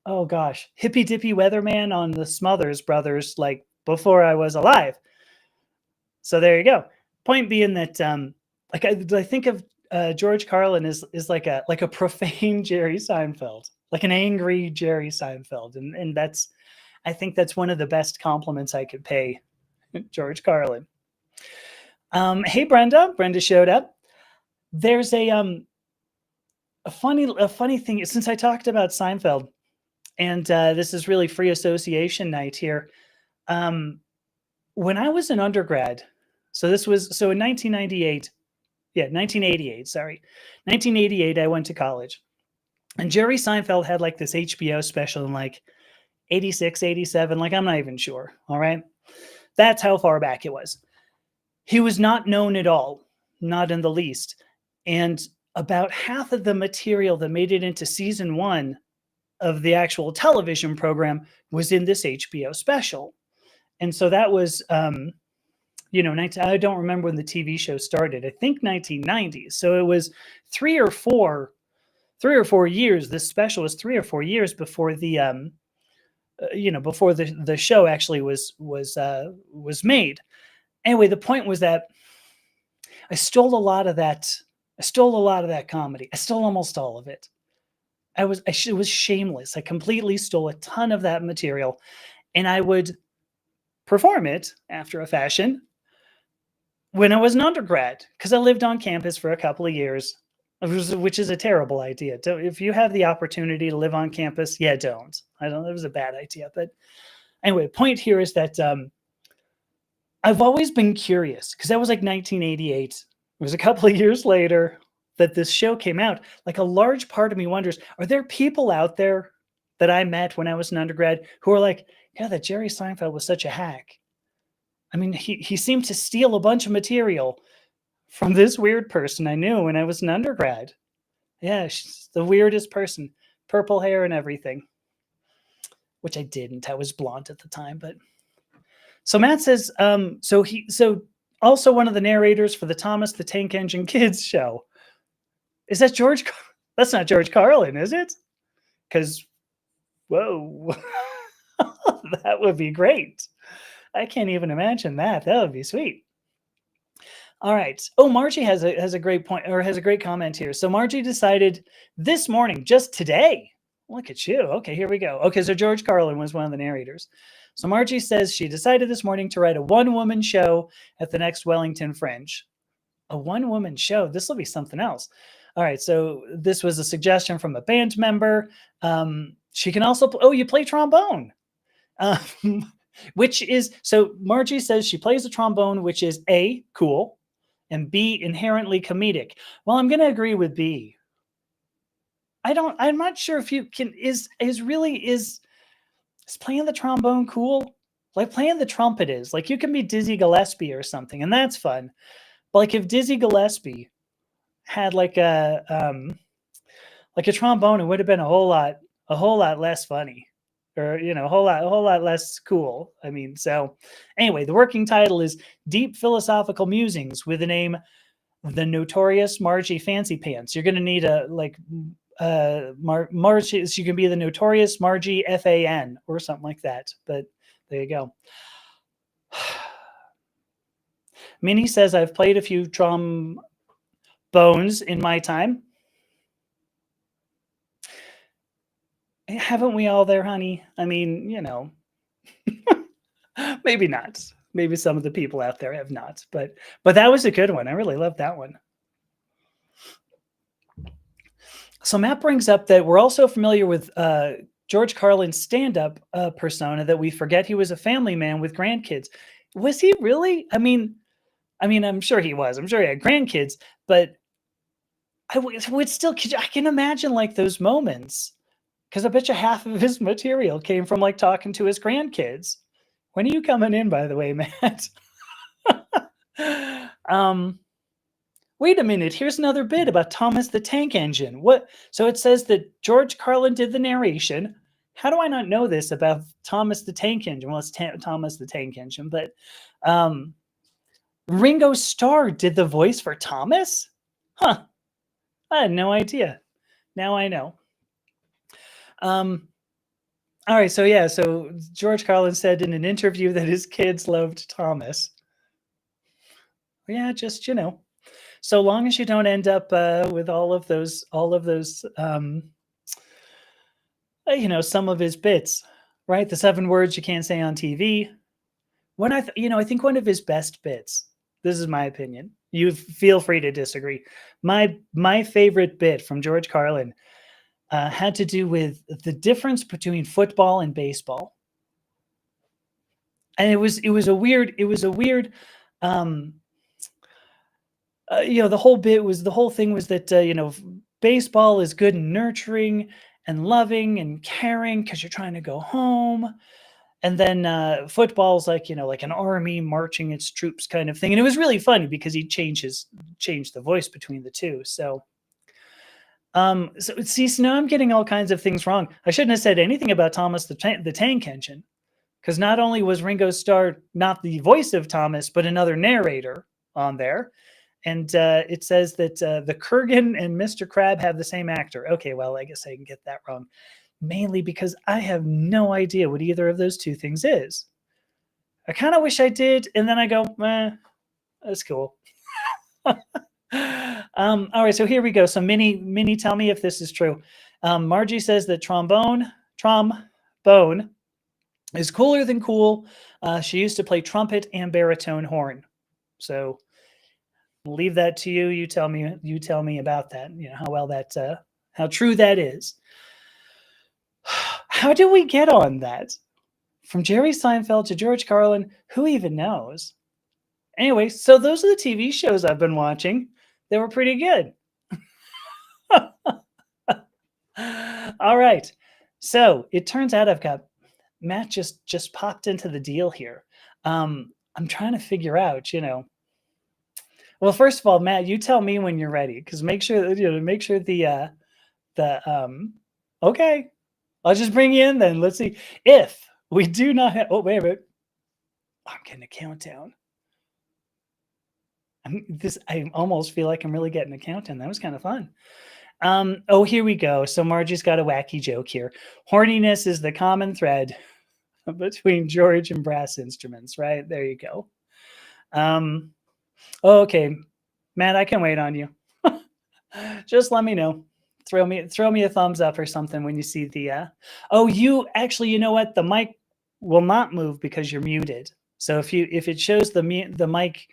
oh gosh, Hippy Dippy Weatherman on the Smothers Brothers like before I was alive. So there you go. Point being that like I think of George Carlin is like a profane Jerry Seinfeld, like an angry Jerry Seinfeld, and I think that's one of the best compliments I could pay George Carlin. Hey Brenda, Brenda showed up. There's a funny thing since I talked about Seinfeld, and this is really free association night here. When I was an undergrad, so in 1998, yeah, 1988, sorry, 1988, I went to college, and Jerry Seinfeld had like this HBO special in like 86, 87, like I'm not even sure. All right, that's how far back it was. He was not known at all, not in the least, and about half of the material that made it into season one of the actual television program was in this HBO special. And so that was, I don't remember when the TV show started. I think 1990s. So it was 3 or 4 years. This special was 3 or 4 years before before the show actually was made. Anyway, the point was that I stole a lot of that. I stole a lot of that comedy. I stole almost all of it. It was shameless. I completely stole a ton of that material, and I would perform it after a fashion when I was an undergrad because I lived on campus for a couple of years, which is a terrible idea. If you have the opportunity to live on campus, yeah, don't. I don't. It was a bad idea, but anyway, the point here is that I've always been curious because that was like 1988. It was a couple of years later that this show came out. Like a large part of me wonders, are there people out there that I met when I was an undergrad who are like, yeah, that Jerry Seinfeld was such a hack. I mean, he seemed to steal a bunch of material from this weird person I knew when I was an undergrad. Yeah, she's the weirdest person. Purple hair and everything. Which I didn't. I was blonde at the time, but so Matt says, so also one of the narrators for the Thomas the Tank Engine Kids show. Is that George? That's not George Carlin, is it? Because, whoa, that would be great. I can't even imagine that. That would be sweet. All right. Oh, Margie has a great point or has a great comment here. So Margie decided this morning, just today. Look at you. Okay, here we go. Okay, so George Carlin was one of the narrators. So Margie says she decided this morning to write a one-woman show at the next Wellington Fringe. A one-woman show. This will be something else. All right. So this was a suggestion from a band member. She can also. You play trombone. Which is so Margie says she plays the trombone, which is A, cool, and B, inherently comedic. Well, I'm going to agree with B. I'm not sure if you can, is playing the trombone cool? Like playing the trumpet is. Like you can be Dizzy Gillespie or something, and that's fun. But like if Dizzy Gillespie had like a trombone, it would have been a whole lot less funny. Or a whole lot less cool. I mean, so anyway, the working title is Deep Philosophical Musings with the name The Notorious Margie Fancy Pants. You're going to need a Margie. You can be the Notorious Margie FAN or something like that. But there you go. Minnie says I've played a few trombones in my time. Haven't we all there, honey? I mean, maybe not. Maybe some of the people out there have not, but that was a good one. I really loved that one. So Matt brings up that we're also familiar with George Carlin's stand-up persona, that we forget he was a family man with grandkids. Was he really? I'm sure he was. I'm sure he had grandkids, but would still. I can imagine like those moments because I bet you half of his material came from like talking to his grandkids. When are you coming in, by the way, Matt? um, Wait a minute. Here's another bit about Thomas the Tank Engine. What? So it says that George Carlin did the narration. How do I not know this about Thomas the Tank Engine? Well, it's Thomas the Tank Engine, but um, Ringo Starr did the voice for Thomas? Huh. I had no idea. Now I know. All right. So, yeah. So George Carlin said in an interview that his kids loved Thomas. Yeah, just, so long as you don't end up with all of those, some of his bits, right? The 7 words you can't say on TV. I think one of his best bits, this is my opinion. You feel free to disagree. My favorite bit from George Carlin had to do with the difference between football and baseball. And it was a weird, the whole thing was that, baseball is good and nurturing and loving and caring because you're trying to go home. And then football's like an army marching its troops kind of thing. And it was really funny because he changed the voice between the two. So now I'm getting all kinds of things wrong. I shouldn't have said anything about Thomas the Tank Engine, because not only was Ringo Starr not the voice of Thomas, but another narrator on there. And it says that the Kurgan and Mr. Crab have the same actor. Okay, well, I guess I can get that wrong. Mainly because I have no idea what either of those two things is. I kind of wish I did, and then I go, that's cool. All right, so here we go. So Minnie, tell me if this is true. Margie says that trombone is cooler than cool. She used to play trumpet and baritone horn. So I'll leave that to you. You tell me about that. How true that is. How do we get on that? From Jerry Seinfeld to George Carlin, who even knows? Anyway, so those are the TV shows I've been watching. They were pretty good. All right. So it turns out I've got Matt just popped into the deal here. I'm trying to figure out, Well, first of all, Matt, you tell me when you're ready, because make sure the okay. I'll just bring you in then. Let's see. If we do not have, oh, wait a minute. I'm getting a countdown. I almost feel like I'm really getting a countdown. That was kind of fun. Here we go. So Margie's got a wacky joke here. Horniness is the common thread between George and brass instruments, right? There you go. Okay, Matt, I can wait on you. Just let me know. Throw me a thumbs up or something when you see the you know what? The mic will not move because you're muted. So if it shows the mic,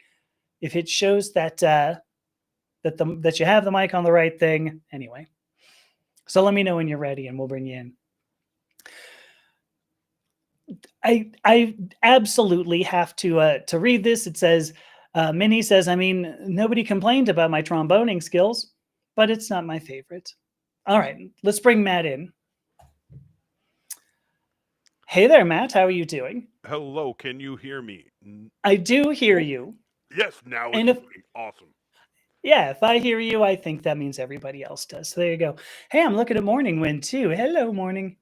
if it shows that that you have the mic on the right thing, anyway. So let me know when you're ready and we'll bring you in. I absolutely have to read this. It says Minnie says, nobody complained about my tromboning skills, but it's not my favorite. All right, let's bring Matt in. Hey there, Matt. How are you doing? Hello, can you hear me? I do hear you. Yes, now And it's awesome. Yeah, if I hear you, I think that means everybody else does. So there you go. Hey, I'm looking at Morning Wind too. Hello, Morning.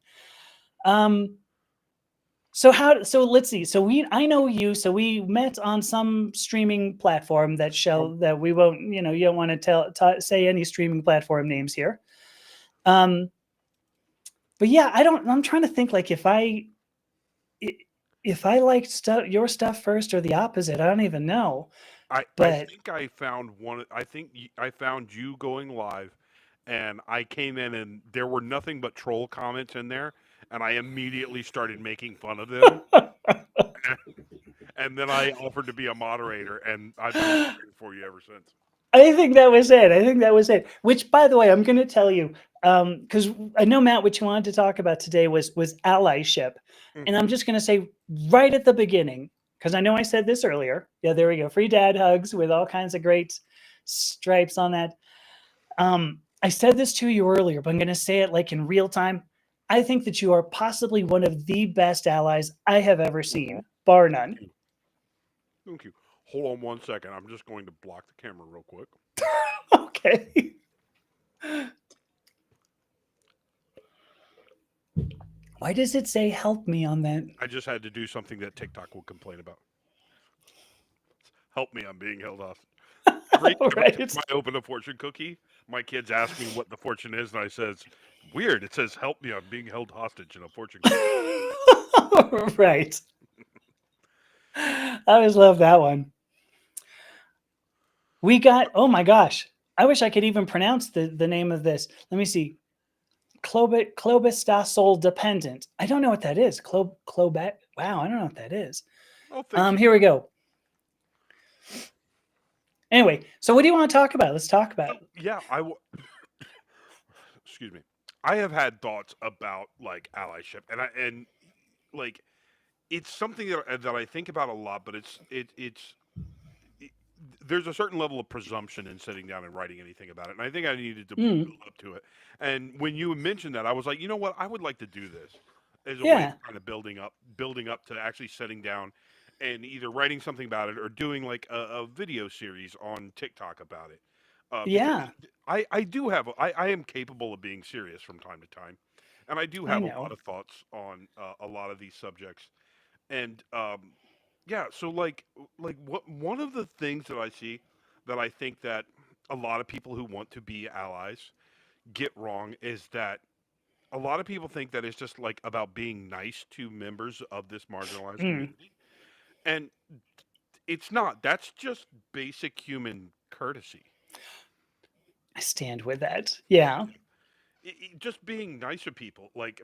So let's see. I know you. So we met on some streaming platform that we won't. You don't want to say any streaming platform names here. But yeah, I'm trying to think like if I liked your stuff first or the opposite. I don't even know. I think I found one. I think I found you going live, and I came in and there were nothing but troll comments in there, and I immediately started making fun of them. And then I offered to be a moderator, and I've been moderating for you ever since. I think that was it. Which, by the way, I'm going to tell you, because I know, Matt, what you wanted to talk about today was allyship. And I'm just going to say right at the beginning, because I know I said this earlier. Yeah, there we go. Free dad hugs with all kinds of great stripes on that. I said this to you earlier, but I'm going to say it like in real time. I think that you are possibly one of the best allies I have ever seen, bar Thank none. you. Thank you. Hold on one second. I'm just going to block the camera real quick. Okay. Why does it say help me on that? I just had to do something that TikTok will complain about. Help me, I'm being held hostage. Every time Right. I open a fortune cookie, my kids ask me what the fortune is, and I says, "Weird. It says help me, I'm being held hostage in a fortune cookie." Right. I always love that one. We got, oh my gosh. I wish I could even pronounce the name of this. Let me see. Clobestasol dependent. I don't know what that is. Clobet. Wow, I don't know what that is. Oh, thank you. Here we go. Anyway, so what do you want to talk about? Let's talk about it. Yeah, excuse me. I have had thoughts about like allyship, and like it's something that I think about a lot, but it, there's a certain level of presumption in sitting down and writing anything about it, and I think I needed to Mm, build up to it. And when you mentioned that, I was like, you know what, I would like to do this as a way yeah. of kind of building up to actually sitting down and either writing something about it or doing like a video series on TikTok about it. Because Yeah. I do have I am capable of being serious from time to time, and I do I have a lot know. of thoughts on a lot of these subjects. And yeah, so like what one of the things that I see that I think that a lot of people who want to be allies get wrong is that a lot of people think that it's just like about being nice to members of this marginalized Mm, community. And it's not. That's just basic human courtesy. I stand with that. Yeah. Just being nice to people. Like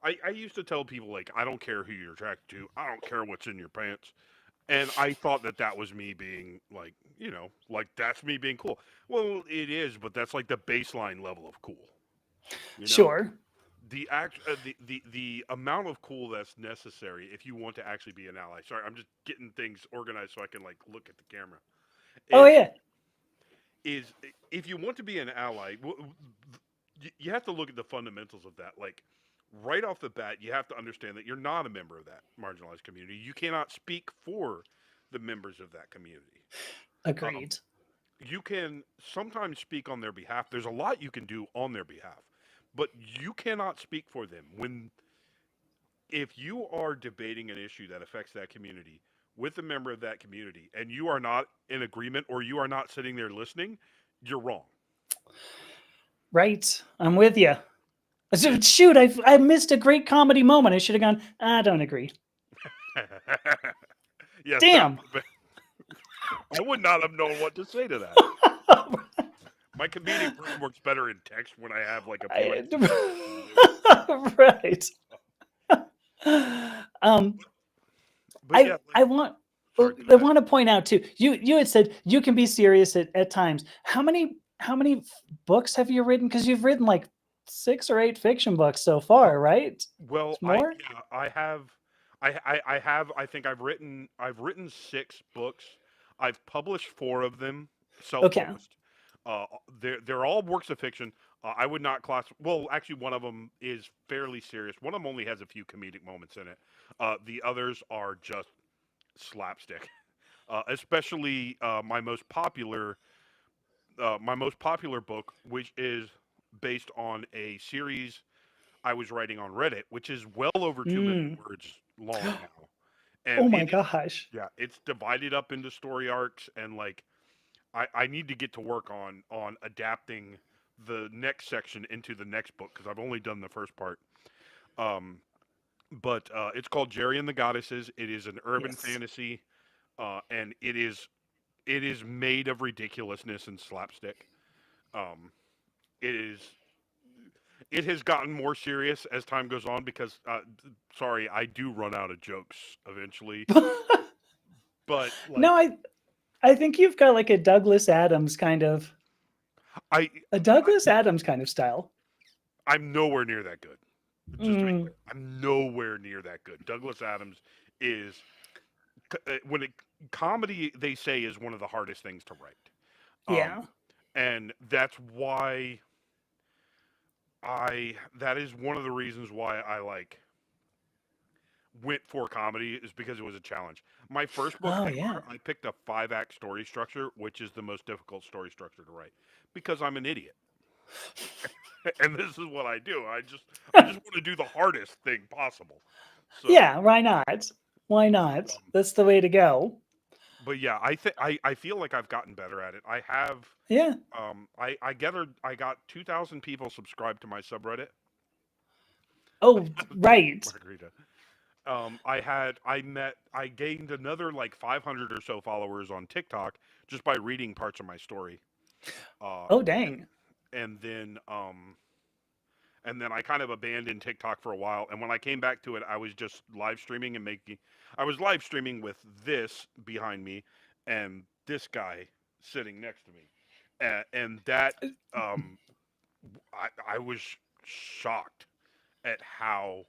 I used to tell people like I don't care who you're attracted to. I don't care what's in your pants. And I thought that that was me being like, like that's me being cool. Well, it is, but that's like the baseline level of cool. You know, Sure. the amount of cool that's necessary if you want to actually be an ally. Sorry, I'm just getting things organized so I can like look at the camera. Oh Is yeah. is if you want to be an ally, you have to look at the fundamentals of that. Like right off the bat, you have to understand that you're not a member of that marginalized community. You cannot speak for the members of that community. Um, Agreed. you can sometimes speak on their behalf. There's a lot you can do on their behalf, but you cannot speak for them. When if you are debating an issue that affects that community with a member of that community and you are not in agreement or you are not sitting there listening, you're wrong. Right. I'm with you. And Shoot, I missed a great comedy moment. I should have gone, I don't agree. yes, that Damn. would have been, I would not have known what to say to that. My comedic brain works better in text when I have like a few ideas of what to do. Right. Um, But yeah, like I want sorry, go I ahead. want to point out too. You had said you can be serious at times. How many books have you written? Because you've written like 6 or 8 fiction books so far, right? Well, It's more. I have I have I think I've written 6 books. I've published 4 of them, Okay. self-published. Uh, they're all works of fiction. I would not class. Well, actually, one of them is fairly serious. One of them only has a few comedic moments in it. The others are just slapstick. Especially my most popular book, which is based on a series I was writing on Reddit, which is well over 2 million Mm. words long now, Oh and my it is gosh. yeah, it's divided up into story arcs, and like I need to get to work on adapting the next section into the next book because I've only done the first part. Um, but it's called Jerry and the Goddesses. It is an urban Yes. fantasy, and it is made of ridiculousness and slapstick. Um, it is it has gotten more serious as time goes on because sorry, I do run out of jokes eventually, but No, like I think you've got like a Douglas Adams kind of I, a Douglas Adams kind of style. I'm nowhere near that good. Just to be Mm, clear, I'm nowhere near that good. Douglas Adams is when it comedy, they say, is one of the hardest things to write. Um, Yeah. and that's why that is one of the reasons why I like went for comedy, is because it was a challenge. My first book Oh yeah. ever, I picked a 5 act story structure, which is the most difficult story structure to write because I'm an idiot. And this is what I do. I just want to do the hardest thing possible. So, Yeah. Why not? Why not? um, That's the way to go. but yeah, I feel like I've gotten better at it. I have Yeah. I got 2,000 people subscribed to my subreddit. Oh, right. Margarita. I gained another like 500 or so followers on TikTok just by reading parts of my story. Uh, Oh, and, dang. and then I kind of abandoned TikTok for a while. And when I came back to it, I was just live streaming and making. I was live streaming with this behind me, and this guy sitting next to me, and that um, I was shocked at how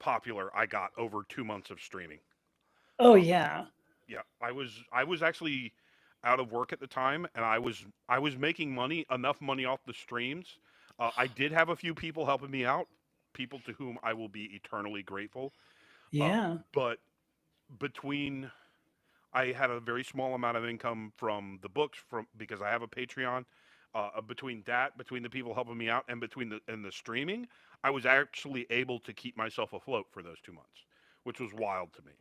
popular I got over 2 months of streaming. Oh, Um, yeah. yeah, I was actually out of work at the time, and I was making money, enough money off the streams. I did have a few people helping me out, people to whom I will be eternally grateful. Uh, Yeah. but between I had a very small amount of income from the books, from because I have a Patreon. Between the people helping me out, and the streaming, I was actually able to keep myself afloat for those 2 months, which was wild to me.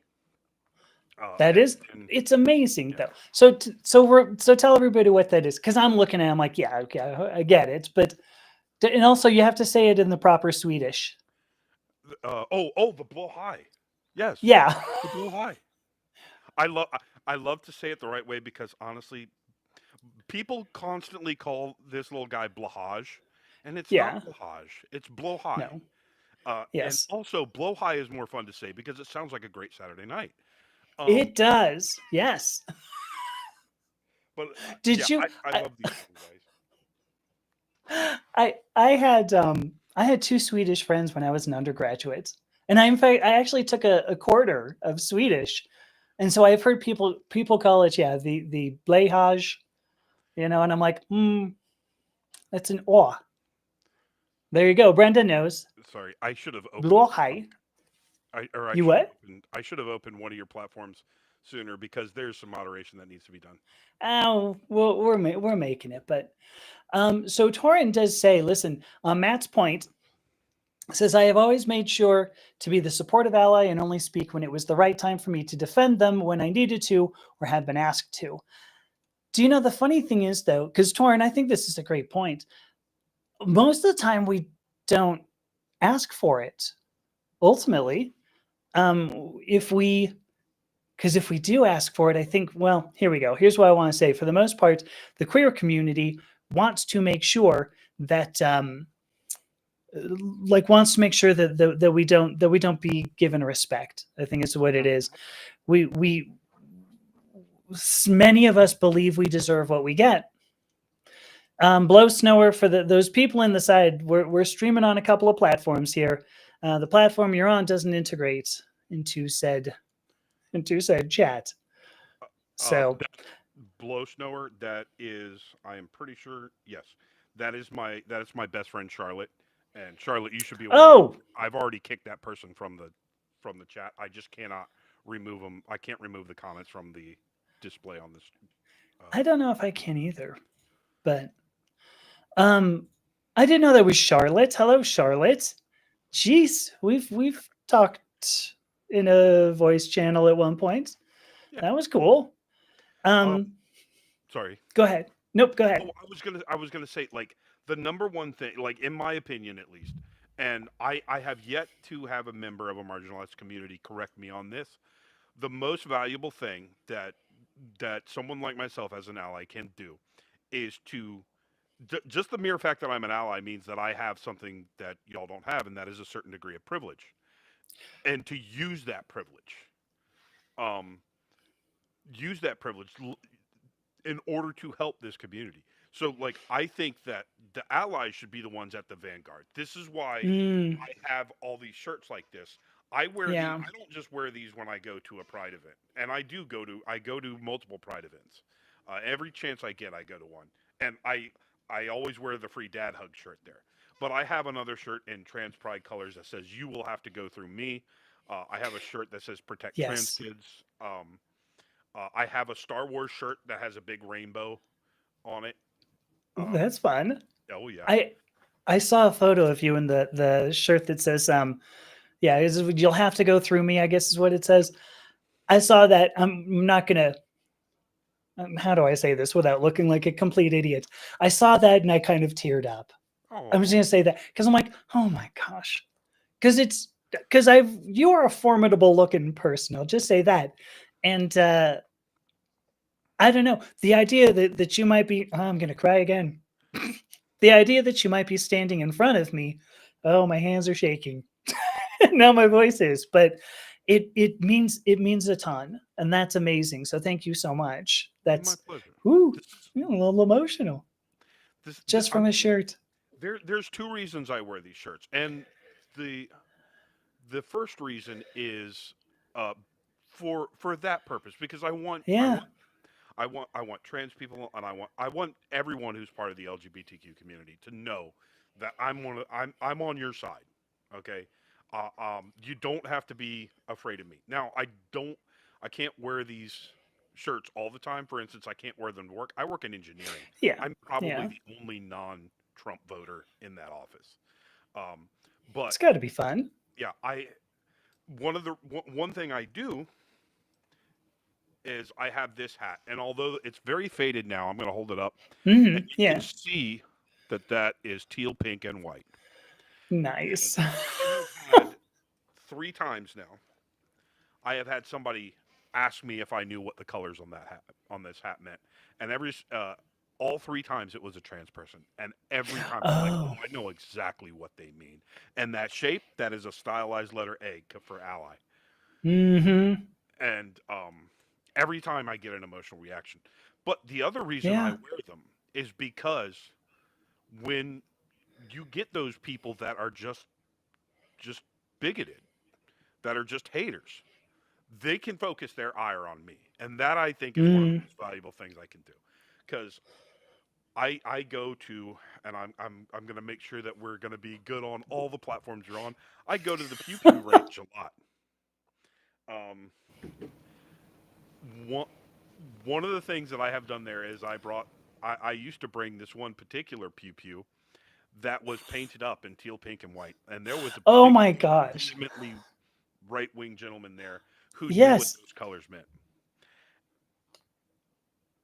That And is, then it's amazing yeah, though. So tell everybody what that is, because I'm looking at it, I'm like, yeah, okay, I get it. But and also you have to say it in the proper Swedish. the blow high, yes, Yeah. the blow high. I love to say it the right way because honestly, people constantly call this little guy Blahaj, and it's not Yeah. Blahaj, it's blow high. No. And Yes. also, blow high is more fun to say because it sounds like a great Saturday night. Um, It does. Yes. but yeah, Did you I love these little guys. I had two Swedish friends when I was an undergraduate. And in fact I actually took a quarter of Swedish. And so I've heard people call it, yeah, the Blehaj, and I'm like, that's an aw. There you go. Brenda knows. Sorry, I should have opened. Blåhaj. I You should have what? opened. I should have opened one of your platforms sooner because there's some moderation that needs to be done. Oh, we're making it, but so Torin does say, listen, on Matt's point, says, I have always made sure to be the supportive ally and only speak when it was the right time for me to defend them when I needed to or had been asked to. Do you know the funny thing is, though, because Torin, I think this is a great point. Most of the time, we don't ask for it. Ultimately, if we because if we do ask for it, I think, well, here we go. Here's what I want to say. For the most part, the queer community wants to make sure that wants to make sure that we don't be given respect. I think is what it is. We Many of us believe we deserve what we get. Blow snower for those people in the side. We're streaming on a couple of platforms here. The platform you're on doesn't integrate into said chat. So That blow snower. That is, I am pretty sure. Yes, that is my best friend Charlotte. And Charlotte, you should be aware. oh, I've already kicked that person from the chat. I just cannot remove them. I can't remove the comments from the display on this. I don't know if I can either, but um, I didn't know that was Charlotte. Hello, Charlotte. Jeez, we've talked in a voice channel at one point. Yeah. That was cool. Um. Um, Sorry. Go ahead. Nope, go Oh, ahead. I was gonna say, like, the number one thing, like, in my opinion at least, and I have yet to have a member of a marginalized community correct me on this. The most valuable thing that someone like myself as an ally can do is to just the mere fact that I'm an ally means that I have something that y'all don't have, and that is a certain degree of privilege, and to um, use that privilege in order to help this community. So, like, I think that the allies should be the ones at the vanguard. This is why Mm, I have all these shirts like this. I wear the Yeah. I don't just wear these when I go to a pride event, and I go to multiple pride events. Every chance I get, I go to one, and I always wear the free dad hug shirt there. But I have another shirt in trans pride colors that says "You will have to go through me." I have a shirt that says "Protect trans Yes. kids." I have a Star Wars shirt that has a big rainbow on it. Ooh, Um, that's fun. oh yeah. I saw a photo of you in the shirt that says yeah, you'll have to go through me, I guess is what it says. I saw that. I'm not gonna how do I say this without looking like a complete idiot? I saw that and I kind of teared up. I'm just Oh, gonna say that because I'm like, oh my gosh, because I've you are a formidable looking person. I'll just say that, and I don't know the idea that you might be. Oh, I'm gonna cry again. The idea that you might be standing in front of me. Oh, my hands are shaking. Now my voice is, but it means a ton, and that's amazing. So thank you so much. my That's pleasure. whoo, This is a little emotional just I from a mean, shirt. there's two reasons I wear these shirts, and the the first reason is uh, for that purpose because Yeah. I want trans people and I want everyone who's part of the LGBTQ community to know that I'm on your side. Okay, you don't have to be afraid of me. Now I can't wear these shirts all the time. For instance, I can't wear them to work. I work in engineering. Yeah. I'm probably Yeah. the only non-Trump voter in that office. Um, but It's got to be fun. yeah, I one thing I do is I have this hat, and although it's very faded now, I'm going to hold it up, and you can Yeah. see that that is teal, pink, and white. And Nice. I have had 3 times now. I have had somebody ask me if I knew what the colors on that hat on this hat meant, and all 3 times it was a trans person, and every time I'm like, oh, Oh. I know exactly what they mean. And that shape, that is a stylized letter A for ally. Mm-hmm. And every time I get an emotional reaction. But the other reason I Yeah. wear them is because when you get those people that are just bigoted, that are just haters, they can focus their ire on me, and that I think is one of the Mm. most valuable things I can do, because I go to, and I'm going to make sure that we're going to be good on all the platforms you're on. I go to the Pew Pew range a lot. Um, one one of the things that I have done there is I used to bring this one particular pew pew that was painted up in teal, pink, and white, and there was a Oh my particularly gosh. vehemently right wing gentleman there who knew what Yes. those colors meant.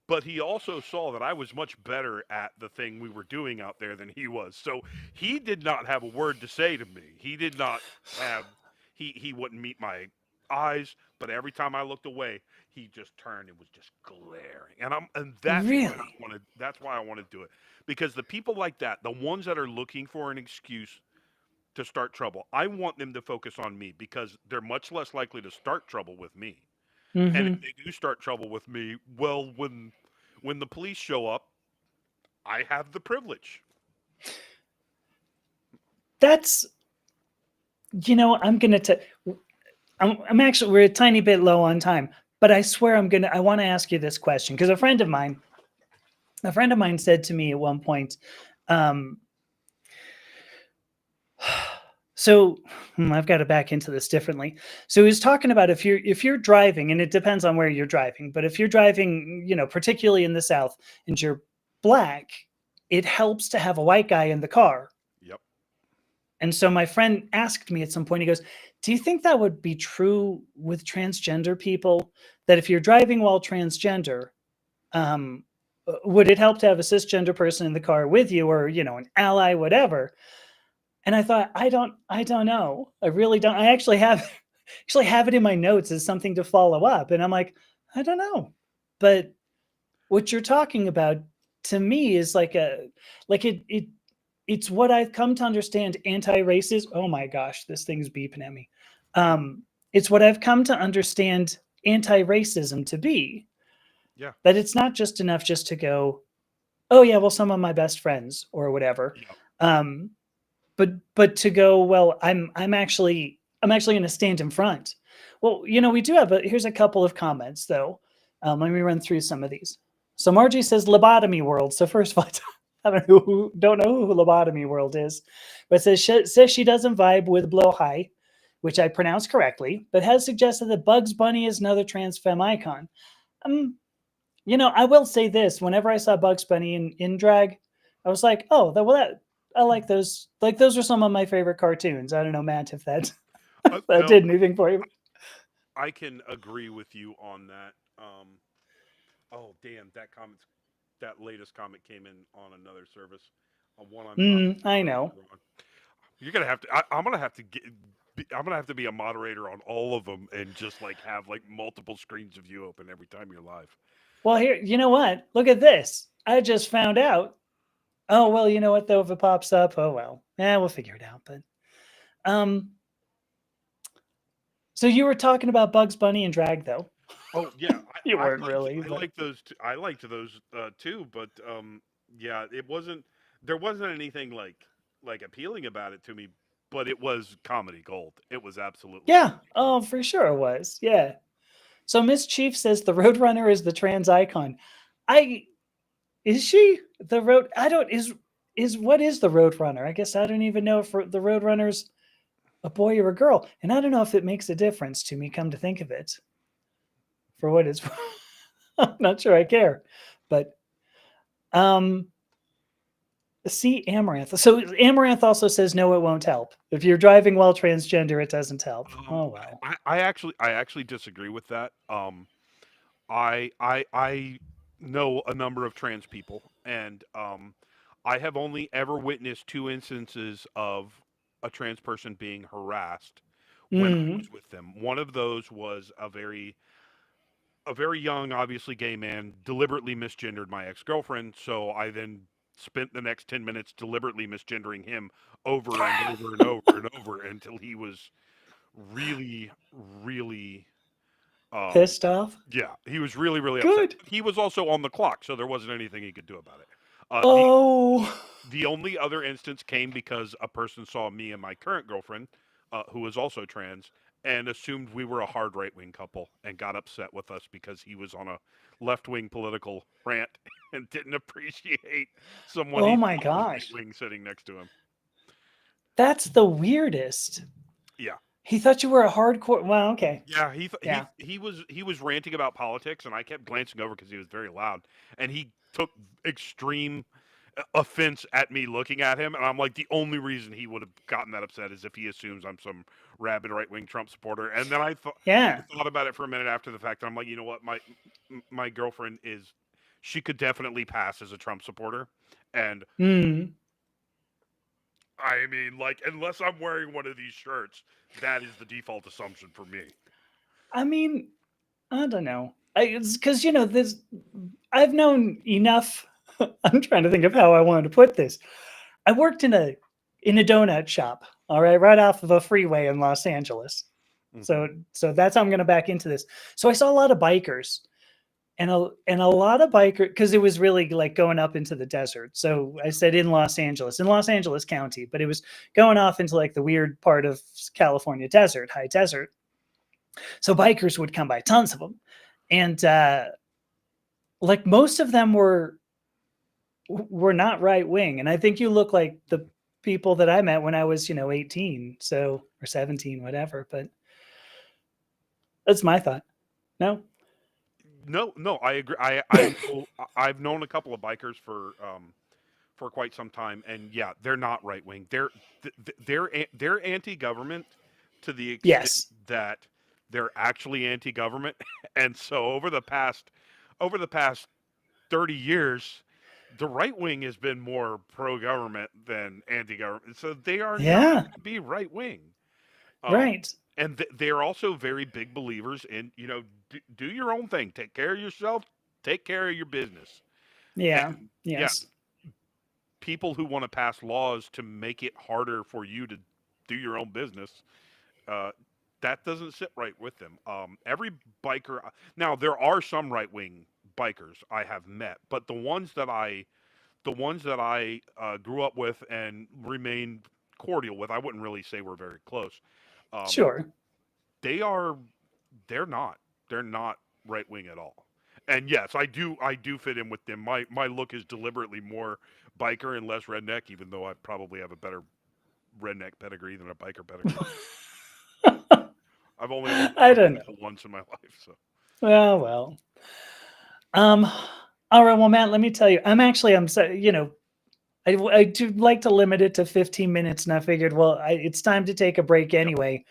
But he also saw that I was much better at the thing we were doing out there than he was. So he did not have a word to say to me. He did not have he wouldn't meet my eyes, but every time I looked away, he just turned and was just glaring. And Really? that's why I want to do it. Because the people like that, the ones that are looking for an excuse to start trouble, I want them to focus on me because they're much less likely to start trouble with me. And if Mm-hmm. they do start trouble with me, well, when the police show up, I have the privilege. That's I'm gonna I'm actually we're a tiny bit low on time, but I swear I want to ask you this question because a friend of mine said to me at one point, um, so I've got to back into this differently. So he was talking about if you're driving, and it depends on where you're driving, but if you're driving, particularly in the South, and you're black, it helps to have a white guy in the car. Yep. And so my friend asked me at some point, he goes, do you think that would be true with transgender people? That if you're driving while transgender, um, would it help to have a cisgender person in the car with you or, an ally, whatever? And I thought, I don't know. I really don't. I actually have it in my notes as something to follow up. And I'm like, I don't know. But what you're talking about to me is like it's what I've come to understand anti-racist. Oh my gosh, this thing's beeping at me. It's what I've come to understand anti-racism to be. Yeah. That it's not just enough just to go, oh yeah, well, some of my best friends or whatever. Yep. Um, but to go, well, I'm actually I'm actually going to stand in front. Well, we do have here's a couple of comments though. Let me run through some of these. So Margie says lobotomy world. So first of all, I don't know who lobotomy world is, but says she doesn't vibe with blow high, which I pronounced correctly, but has suggested that Bugs Bunny is another trans femme icon. Um, I will say this: whenever I saw Bugs Bunny in drag, I was like, oh, that I like those. Like those are some of my favorite cartoons. I don't know, Matt, if that that No, did anything for you. I can agree with you on that. Oh damn, that latest comment came in on another service, on one I'm I moderator know. on. You're gonna have to. I'm gonna have to get. I'm gonna have to be a moderator on all of them and just like have like multiple screens of you open every time you're live. Well, here, you know what? Look at this. I just found out. Oh well, you know what though? If it pops up, oh well. Yeah, we'll figure it out. But um, so you were talking about Bugs Bunny and drag though. Oh yeah, You I weren't liked really, I but liked those t I liked those too, but yeah, it wasn't there wasn't anything like appealing about it to me, but it was comedy gold. It was absolutely yeah. comedy gold. Oh, for sure it was. Yeah. So Miss Chief says the Roadrunner is the trans icon. I Is she the road? I don't is what is the Roadrunner? I guess I don't even know if the Roadrunner's a boy or a girl, and I don't know if it makes a difference to me. Come to think of it, for what it's, I'm not sure I care, but um, see Amaranth. So Amaranth also says no, it won't help. If you're driving while transgender, it doesn't help. Oh well. I actually disagree with that. I know a number of trans people, and I have only ever witnessed two instances of a trans person being harassed when I was Mm. with them. One of those was a very young, obviously gay man deliberately misgendered my ex-girlfriend. So I then spent the next 10 minutes deliberately misgendering him over and over and over and over until he was really, really, um, Pissed off. yeah, he was really, really upset. Good. He was also on the clock, so there wasn't anything he could do about it. The Oh. the only other instance came because a person saw me and my current girlfriend, who was also trans, and assumed we were a hard right wing couple and got upset with us because he was on a left wing political rant and didn't appreciate someone Oh he my thought was right gosh. wing sitting next to him. That's the weirdest. Yeah. He thought you were a hardcore. Well, okay. Yeah, he th- Yeah. he was ranting about politics, and I kept glancing over because he was very loud, and he took extreme offense at me looking at him, and I'm like, the only reason he would have gotten that upset is if he assumes I'm some rabid right wing Trump supporter. And then I Yeah. thought about it for a minute after the fact, and I'm like, you know what, my girlfriend she could definitely pass as a Trump supporter, and Mm. I mean, like, unless I'm wearing one of these shirts, that is the default assumption for me. I mean, I don't know. It's because this. I've known enough. I'm trying to think of how I wanted to put this. I worked in a donut shop. All right, right off of a freeway in Los Angeles. Hmm. So that's how I'm going to back into this. So I saw a lot of bikers and a lot of biker because it was really like going up into the desert. So I said in Los Angeles County, but it was going off into like the weird part of California desert, high desert. So bikers would come by, tons of them, and like most of them were not right wing. And I think you look like the people that I met when I was 18, so or 17, whatever. But that's my thought. No. No, no, I agree. I've known a couple of bikers for quite some time, and yeah, they're not right wing. They're anti-government to the extent Yes. that they're actually anti-government, and so over the past 30 years, the right wing has been more pro-government than anti-government. So they are not Yeah. going to be right wing. Um, Right. and they're also very big believers in do your own thing, take care of yourself, take care of your business. Yeah. And yeah, Yes. people who want to pass laws to make it harder for you to do your own business, uh, that doesn't sit right with them. Every biker now, there are some right wing bikers I have met, but the ones that I grew up with and remained cordial with, I wouldn't really say we're very close. Sure. They're not. They're not right wing at all. And yes, I do fit in with them. My look is deliberately more biker and less redneck, even though I probably have a better redneck pedigree than a biker pedigree. I've only owned a I don't know. motorcycle once in my life, so Well. Um, all right. Well, Matt, let me tell you, I'm so, I do like to limit it to 15 minutes, and I figured, well, it's time to take a break yep. anyway.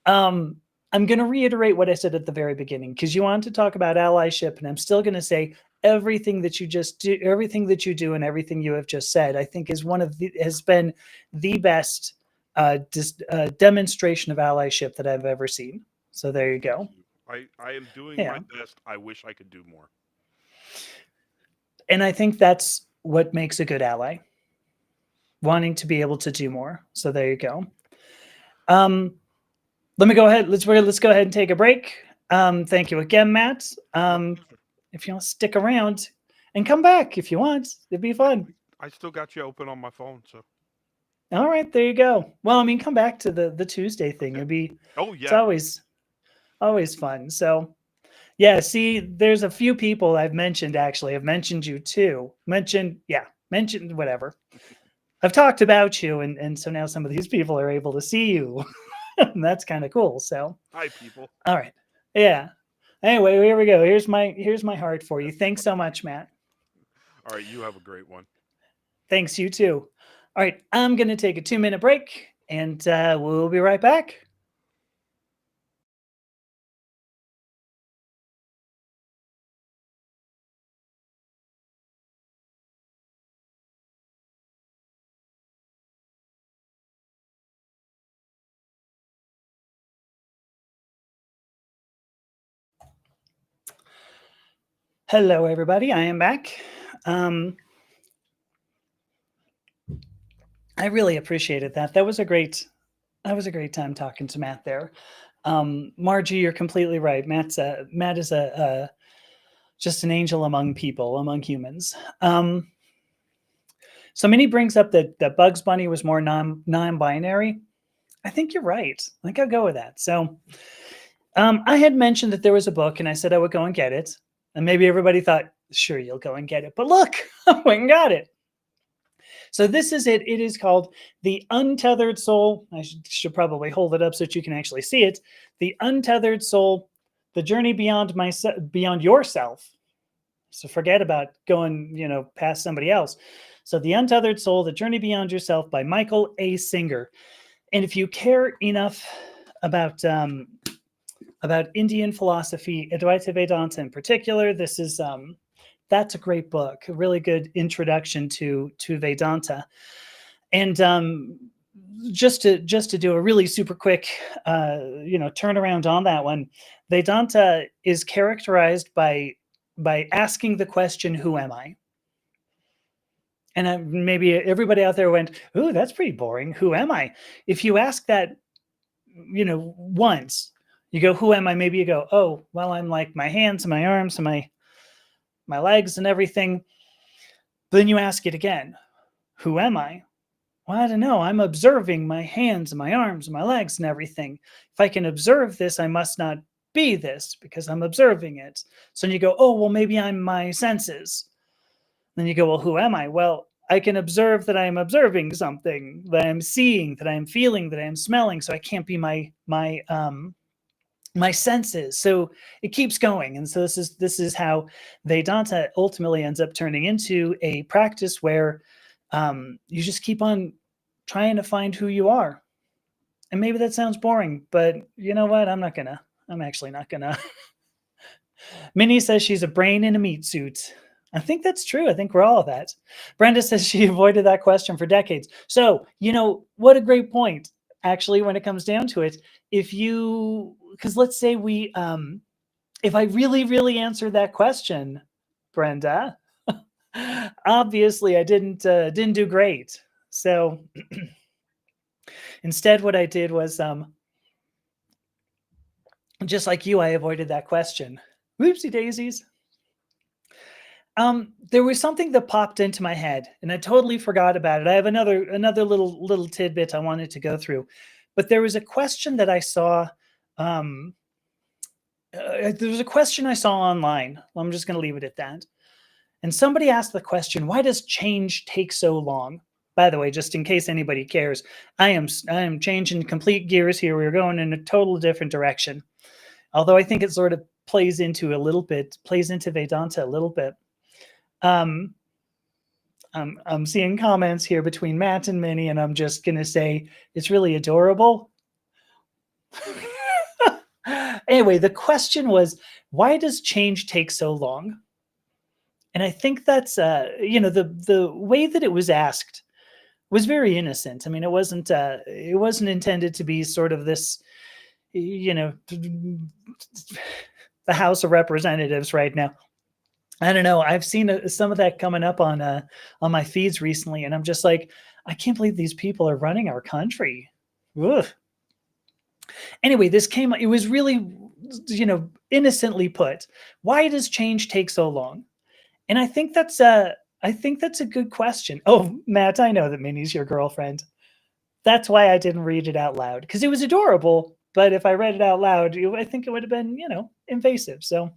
Um, I'm going to reiterate what I said at the very beginning because you wanted to talk about allyship, and I'm still going to say everything that you do, and everything you have just said, I think has been the best demonstration of allyship that I've ever seen. So there you Thank go. you. I am doing my Yeah. best. I wish I could do more. And I think that's what makes a good ally, wanting to be able to do more. So there you go. Um, let me go ahead. Let's go ahead and take a break. Thank you again, Matt. My pleasure. If you want to stick around and come back if you want, it'd be fun. I still got you open on my phone, so All right, there you go. Well, I mean, come back to the Tuesday thing. okay. Oh It's yeah. always fun. So yeah, see, there's a few people I've mentioned actually. I've mentioned you too. Mentioned whatever. I've talked about you, and so now some of these people are able to see you. And that's kind of cool. So, Hi, people. all right, yeah. Anyway, here we go. Here's my heart for you. Thanks so much, Matt. All right, you have a great one. Thanks you too. All right, I'm gonna take a 2-minute break, and we'll be right back. Hello, everybody. I am back. Um, I really appreciated that. That was a great time talking to Matt there. Margie, you're completely right. Matt is a just an angel among people, among humans. So Minnie brings up that Bugs Bunny was more non-binary. I think you're right. I think I'll go with that. So I had mentioned that there was a book, and I said I would go and get it. And maybe everybody thought, sure, you'll go and get it. But look, I went and got it. So this is it. It is called The Untethered Soul. I should probably hold it up so that you can actually see it. The Untethered Soul, The Journey Beyond Yourself. So forget about going, past somebody else. So The Untethered Soul, The Journey Beyond Yourself by Michael A. Singer. And if you care enough about Indian philosophy, Advaita Vedanta in particular, that's a great book, a really good introduction to Vedanta. And just to do a really super quick, turnaround on that one, Vedanta is characterized by asking the question, "Who am I?" And maybe everybody out there went, "Ooh, that's pretty boring. Who am I?" If you ask that, once, you go, "Who am I?" Maybe you go, "Oh, well, I'm like my hands and my arms and my legs and everything." But then you ask it again, "Who am I?" Well, I don't know. I'm observing my hands and my arms and my legs and everything. If I can observe this, I must not be this because I'm observing it. So then you go, "Oh, well, maybe I'm my senses." Then you go, "Well, who am I?" Well, I can observe that I am observing something, that I'm seeing, that I'm feeling, that I'm smelling. So I can't be my senses. So it keeps going. And so this is how Vedanta ultimately ends up turning into a practice where you just keep on trying to find who you are. And maybe that sounds boring, but you know what? I'm actually not gonna. Minnie says she's a brain in a meat suit. I think that's true. I think we're all that. Brenda says she avoided that question for decades. So, what a great point, actually, when it comes down to it. Because let's say if I really, really answered that question, Brenda, obviously I didn't do great. So instead, what I did was, just like you, I avoided that question. Whoopsie daisies. There was something that popped into my head, and I totally forgot about it. I have another little tidbit I wanted to go through, But there was a question that I saw. There was a question I saw online. I'm just going to leave it at that. And somebody asked the question, why does change take so long? By the way, just in case anybody cares, I am changing complete gears here. We're going in a total different direction. Although I think it sort of plays into Vedanta a little bit. I'm seeing comments here between Matt and Minnie, and I'm just going to say it's really adorable. Anyway, the question was, why does change take so long? And I think that's, the way that it was asked was very innocent. I mean, it wasn't intended to be sort of this, the House of Representatives right now. I don't know. I've seen some of that coming up on my feeds recently, and I'm just like, I can't believe these people are running our country. Ugh. Anyway, it was really, innocently put. Why does change take so long? And I think that's a good question. Oh, Matt, I know that Minnie's your girlfriend. That's why I didn't read it out loud, because it was adorable. But if I read it out loud, I think it would have been, invasive. So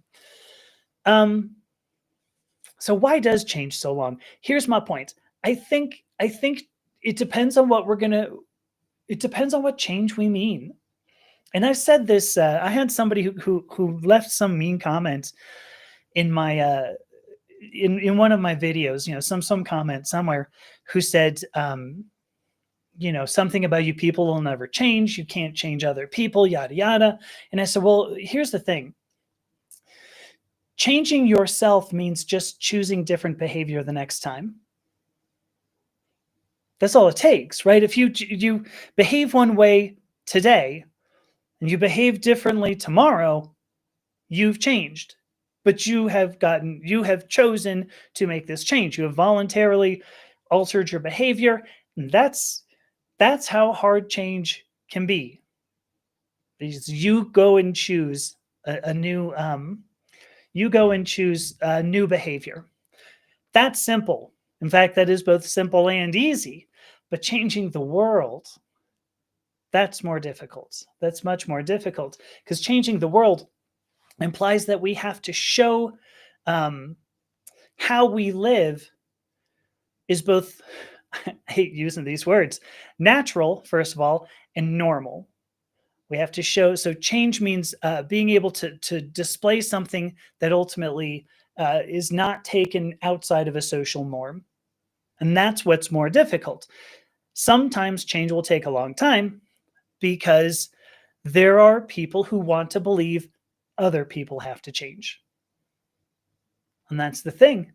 why does change so long? Here's my point. I think it depends on it depends on what change we mean. And I've said this, I had somebody who left some mean comments in my, in one of my videos, some comment somewhere, who said, something about you people will never change. You can't change other people, yada, yada. And I said, well, here's the thing. Changing yourself means just choosing different behavior the next time. That's all it takes, right? If you behave one way today and you behave differently tomorrow, you've changed. But you have chosen to make this change. You have voluntarily altered your behavior. And that's how hard change can be. You go and choose a new behavior. That's simple. In fact, that is both simple and easy. But changing the world, that's more difficult. That's much more difficult, because changing the world implies that we have to show how we live is both, I hate using these words, natural, first of all, and normal. We have to show, so change means being able to display something that ultimately is not taken outside of a social norm. And that's what's more difficult. Sometimes change will take a long time because there are people who want to believe other people have to change. And that's the thing.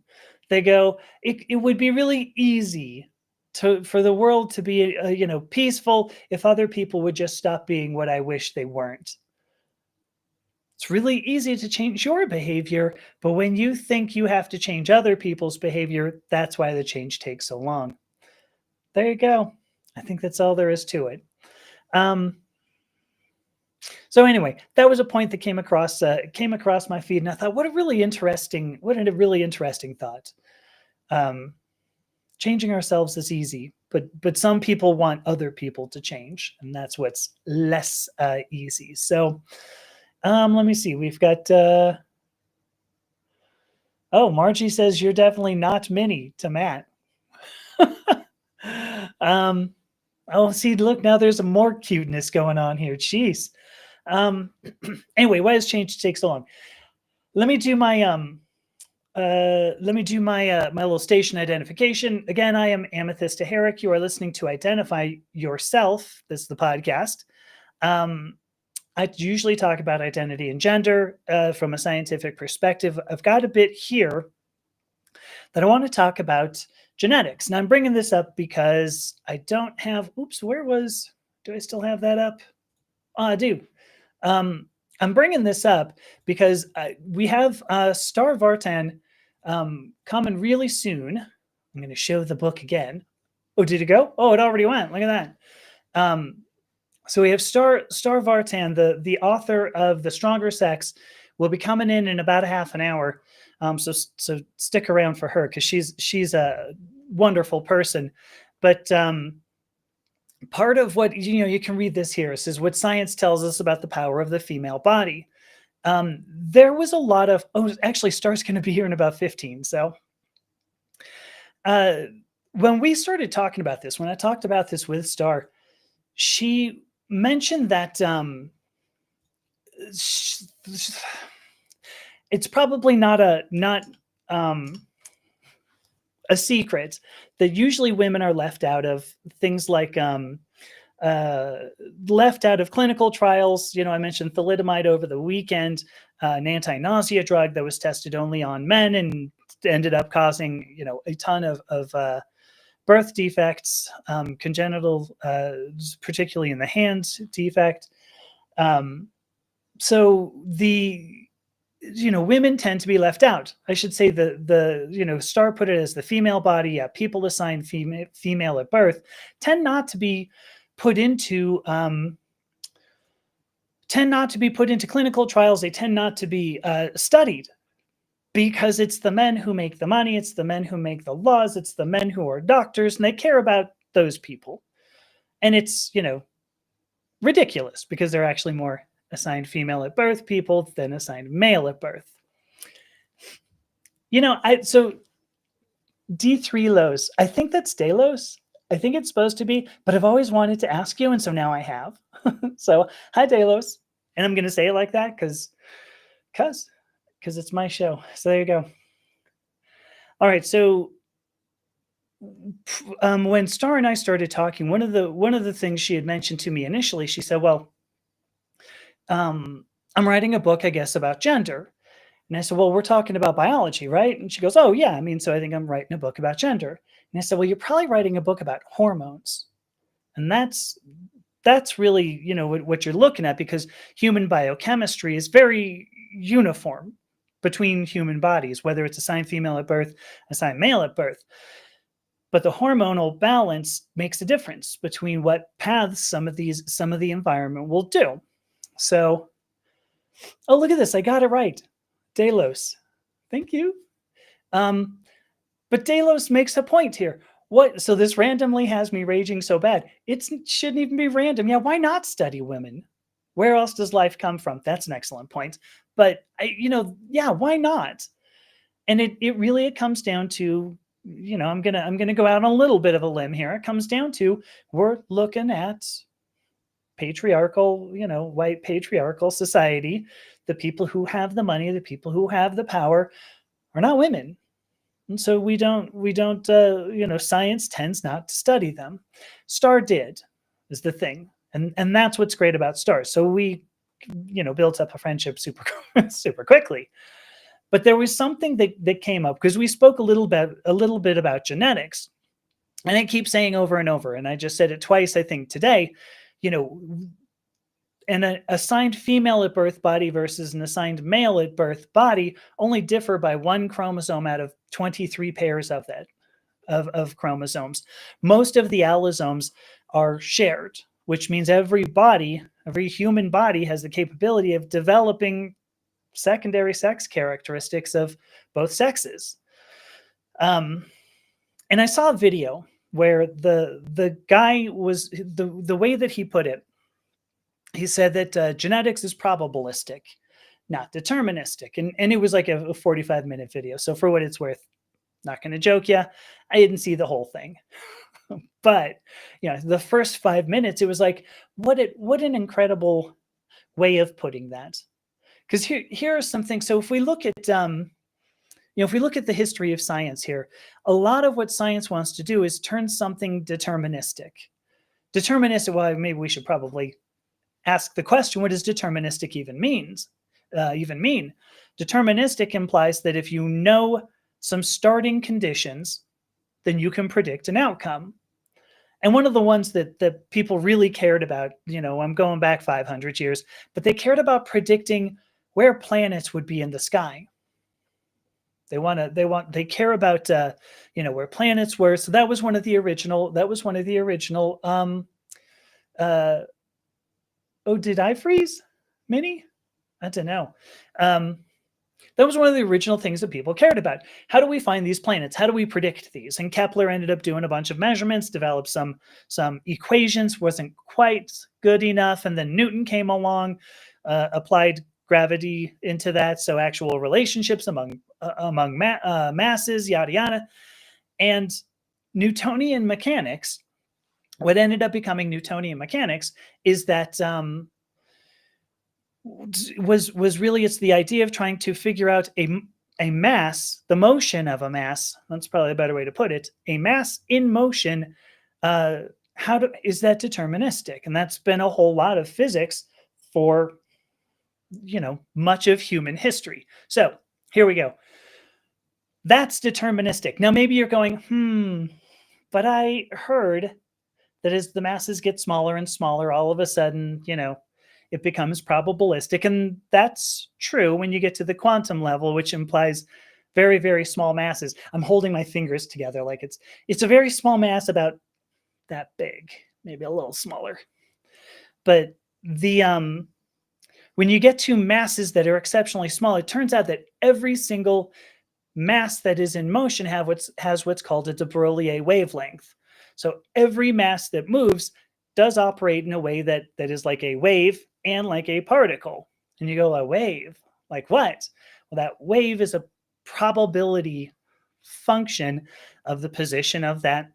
They go, it would be really easy for the world to be, peaceful if other people would just stop being what I wish they weren't. It's really easy to change your behavior, but when you think you have to change other people's behavior, that's why the change takes so long. There you go. I think that's all there is to it. So anyway, that was a point that came across my feed, and I thought, what a really interesting thought. Changing ourselves is easy, but some people want other people to change, and that's what's less easy. So let me see. We've got Margie says you're definitely not Minnie to Matt. See, look, now there's more cuteness going on here. Jeez. Anyway, why does change take so long? Let me do my my little station identification. Again, I am Amethyst Herrick. You are listening to Identify Yourself. This is the podcast. I usually talk about identity and gender from a scientific perspective. I've got a bit here that I want to talk about genetics. And I'm bringing this up because I don't have, do I still have that up? Oh, I do. I'm bringing this up because we have Star Vartan coming really soon. I'm going to show the book again. Oh, did it go? Oh, it already went. Look at that. So we have Star Vartan, the author of The Stronger Sex, will be coming in about a half an hour. So stick around for her, because she's a wonderful person. But part of what, you can read this here. It says what science tells us about the power of the female body. There was a lot of, actually, Star's going to be here in about 15. So uh, when we started talking about this, when I talked about this with Star, she mentioned that sh- it's probably not a secret that usually women are left out of things like uh, left out of clinical trials. I mentioned thalidomide over the weekend, an anti-nausea drug that was tested only on men and ended up causing a ton of birth defects, congenital, particularly in the hands defect. So women tend to be left out. I should say the Star put it as the female body. Yeah, people assigned female at birth tend not to be put into clinical trials. They tend not to be studied because it's the men who make the money. It's the men who make the laws. It's the men who are doctors, and they care about those people. And it's ridiculous because they're actually more assigned female at birth people than assigned male at birth. So D3 Los, I think that's Delos. I think it's supposed to be, but I've always wanted to ask you, and so now I have. So hi Delos, and I'm gonna say it like that because it's my show. So there you go. All right, so when Star and I started talking, one of the things she had mentioned to me initially, she said, "Well, I'm writing a book, I guess, about gender." And I said, "Well, we're talking about biology, right?" And she goes, "Oh, yeah. I mean, so I think I'm writing a book about gender." And I said, "Well, you're probably writing a book about hormones." And that's really, what you're looking at, because human biochemistry is very uniform between human bodies, whether it's assigned female at birth, assigned male at birth. But the hormonal balance makes a difference between what paths some of the environment will do. So, oh, look at this. I got it right. Delos. Thank you. But Delos makes a point here. What? So this randomly has me raging so bad. It shouldn't even be random. Yeah, why not study women? Where else does life come from? That's an excellent point. But yeah, why not? And it comes down to, I'm gonna go out on a little bit of a limb here. It comes down to, we're looking at patriarchal, white patriarchal society. The people who have the money, the people who have the power, are not women. And so we don't, science tends not to study them. Star did, is the thing. And that's what's great about Star. So we, built up a friendship super, super quickly. But there was something that came up because we spoke a little bit about genetics. And I keep saying over and over, and I just said it twice, I think, today, an assigned female at birth body versus an assigned male at birth body only differ by one chromosome out of 23 pairs of chromosomes. Most of the allosomes are shared, which means every human body has the capability of developing secondary sex characteristics of both sexes. And I saw a video where the guy was, the way that he put it, he said that genetics is probabilistic, not deterministic. And it was like a 45-minute video. So for what it's worth, not going to joke you, I didn't see the whole thing. But the first 5 minutes, it was like, what an incredible way of putting that. Because here are some things. So if we look at the history of science here, a lot of what science wants to do is turn something deterministic. Deterministic. Well, maybe we should probably ask the question, what does deterministic even mean? Deterministic implies that if you know some starting conditions, then you can predict an outcome. And one of the ones that people really cared about, I'm going back 500 years, but they cared about predicting where planets would be in the sky. They care about where planets were. So that was one of the original. Oh, did I freeze, Minnie? I don't know. That was one of the original things that people cared about. How do we find these planets? How do we predict these? And Kepler ended up doing a bunch of measurements, developed some equations, wasn't quite good enough, and then Newton came along, applied gravity into that, so actual relationships among masses, yada yada, and Newtonian mechanics. What ended up becoming Newtonian mechanics is that was really, it's the idea of trying to figure out a mass, the motion of a mass. That's probably a better way to put it. A mass in motion. Is that deterministic? And that's been a whole lot of physics for much of human history. So here we go. That's deterministic. Now maybe you're going, but I heard that as the masses get smaller and smaller, all of a sudden, it becomes probabilistic. And that's true when you get to the quantum level, which implies very, very small masses. I'm holding my fingers together like it's a very small mass, about that big, maybe a little smaller. But when you get to masses that are exceptionally small, it turns out that every single mass that is in motion has what's called a de Broglie wavelength. So every mass that moves does operate in a way that is like a wave and like a particle. And you go, a wave? Like what? Well, that wave is a probability function of the position of that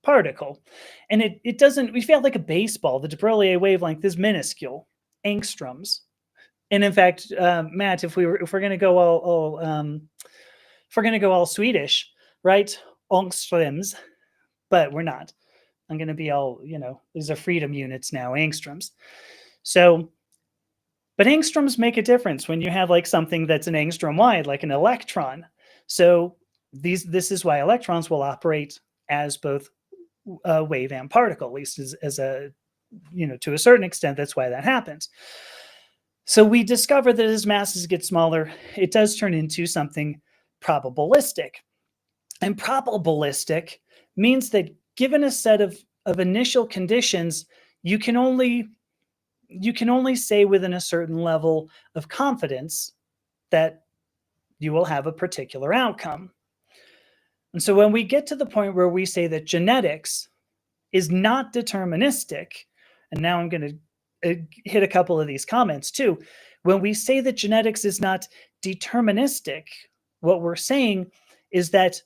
particle. And it doesn't, we feel like a baseball. The de Broglie wavelength is minuscule, angstroms. And in fact, Matt, if we're going to go all Swedish, right? Angstroms, but we're not. I'm going to be all, these are freedom units now, angstroms. So, but angstroms make a difference when you have like something that's an angstrom wide, like an electron. So this is why electrons will operate as both wave and particle, at least as a, to a certain extent, that's why that happens. So we discover that as masses get smaller, it does turn into something probabilistic. And probabilistic means that given a set of initial conditions, you can only say within a certain level of confidence that you will have a particular outcome. And so when we get to the point where we say that genetics is not deterministic, and now I'm going to hit a couple of these comments too. When we say that genetics is not deterministic, what we're saying is that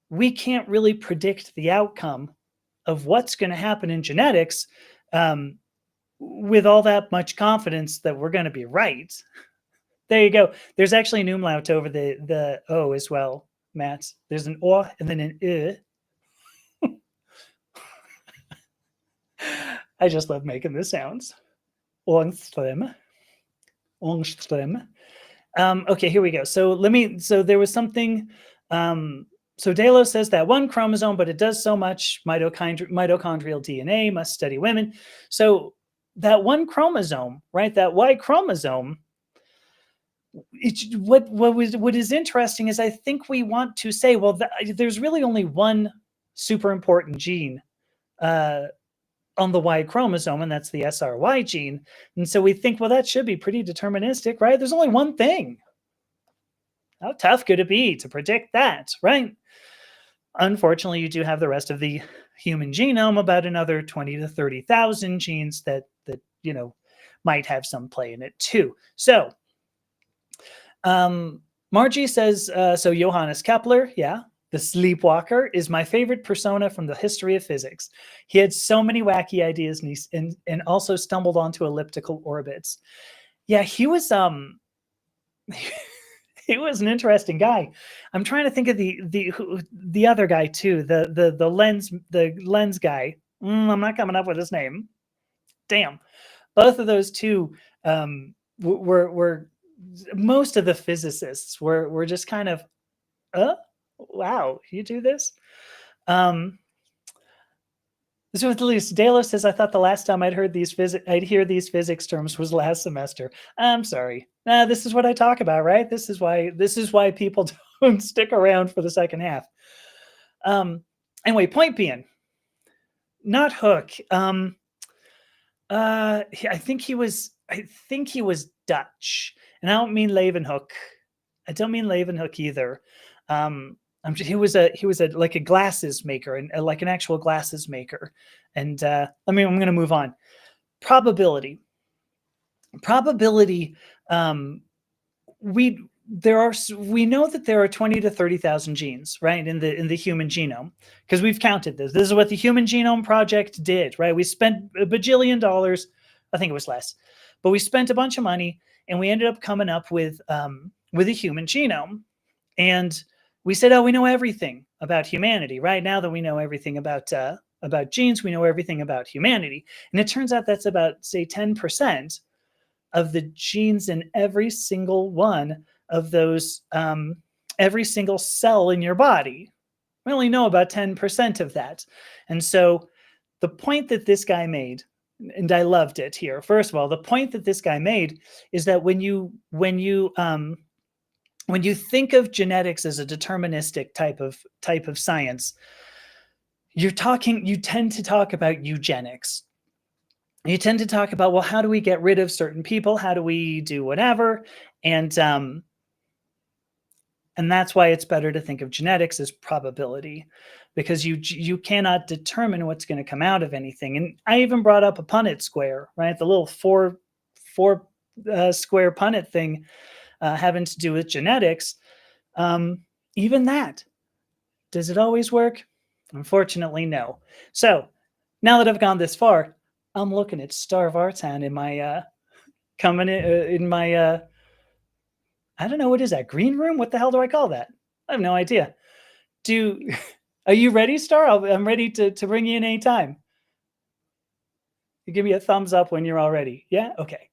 we can't really predict the outcome of what's going to happen in genetics with all that much confidence that we're going to be right. There you go. There's actually an umlaut over the O as well, Matt. There's an O and then an I. I just love making the sounds. Ångström. Okay, here we go. So there was something. So Delos says that one chromosome, but it does so much. Mitochondrial DNA must study women. So that one chromosome, right? That Y chromosome. What is interesting is I think we want to say, well, there's really only one super important gene on the Y chromosome, and that's the SRY gene. And so we think, well, that should be pretty deterministic, right? There's only one thing. How tough could it be to predict that, right? Unfortunately, you do have the rest of the human genome, about another 20 to 30,000 genes that might have some play in it too. So Margie says, so Johannes Kepler, yeah, the sleepwalker, is my favorite persona from the history of physics. He had so many wacky ideas and also stumbled onto elliptical orbits. Yeah, he was he was an interesting guy. I'm trying to think of the other guy too, the lens guy. I'm not coming up with his name. Damn. Both of those two were most of the physicists were just kind of, wow, you do this? So at least Delos says, I thought the last time I'd hear these physics terms was last semester. I'm sorry. This is what I talk about, right? This is why people don't stick around for the second half. Anyway, point being, not Hooke. I think he was Dutch, and I don't mean Leeuwenhoek. I don't mean Leeuwenhoek either. He was a like a glasses maker and like an actual glasses maker. And I'm going to move on. Probability. We we know that there are 20 to 30,000 genes, right, in the human genome, because we've counted this. This is what the Human Genome Project did, right? We spent a bajillion dollars, I think it was less, but we spent a bunch of money, and we ended up coming up with a human genome, and we said, oh, we know everything about humanity. Right now that we know everything about genes, we know everything about humanity, and it turns out that's about, say, 10% of the genes in every single one of those, every single cell in your body. We only know about 10% of that. And so the point that this guy made, and I loved it here. First of all, the point that this guy made is that when you think of genetics as a deterministic type of science, you tend to talk about eugenics. You tend to talk about, well, how do we get rid of certain people? How do we do whatever? And that's why it's better to think of genetics as probability, because you cannot determine what's going to come out of anything. And I even brought up a Punnett square, right? The little four square Punnett thing having to do with genetics. Even that, does it always work? Unfortunately, no. So now that I've gone this far, I'm looking at Star of Artan in my coming in my I don't know, what is that, green room? What the hell do I call that? I have no idea. Are you ready, Star? I'm ready to bring you in anytime. You give me a thumbs up when you're all ready. Yeah? Okay.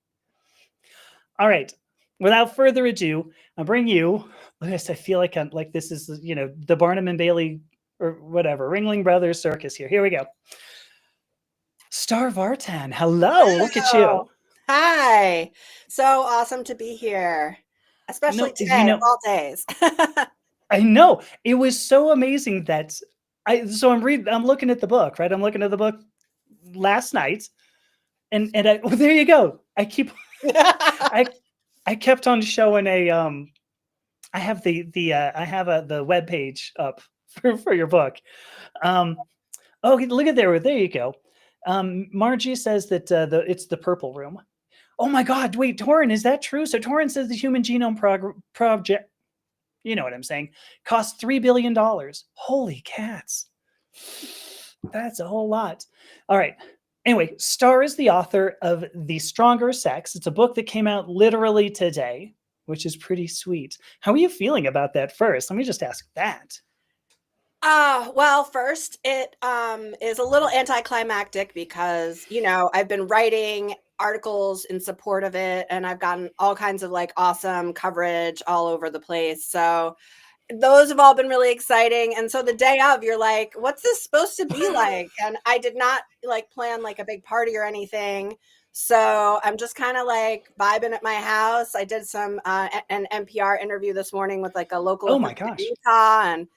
All right. Without further ado, I'll bring you. I feel like I'm like this is the Barnum and Bailey or whatever Ringling Brothers Circus here. Here we go. Star of Artan. Hello. Look at you. Hi. So awesome to be here, especially today of all days. I know. It was so amazing that I'm looking at the book, right? I'm looking at the book last night, and well, there you go. I kept on showing I have the web page up for your book. Oh, look at there you go. Margie says that it's the purple room. Oh my God! Wait, Torin, is that true? So Torin says the Human Genome Project, you know what I'm saying, cost $3 billion. Holy cats! That's a whole lot. All right. Anyway, Starr is the author of The Stronger Sex. It's a book that came out literally today, which is pretty sweet. How are you feeling about that first? Let me just ask that. Well, first, it is a little anticlimactic because, I've been writing articles in support of it, and I've gotten all kinds of like awesome coverage all over the place. So those have all been really exciting. And so the day of, you're like, what's this supposed to be like? And I did not like plan like a big party or anything. So I'm just kind of like vibing at my house. I did some an NPR interview this morning with like a local official in Utah, and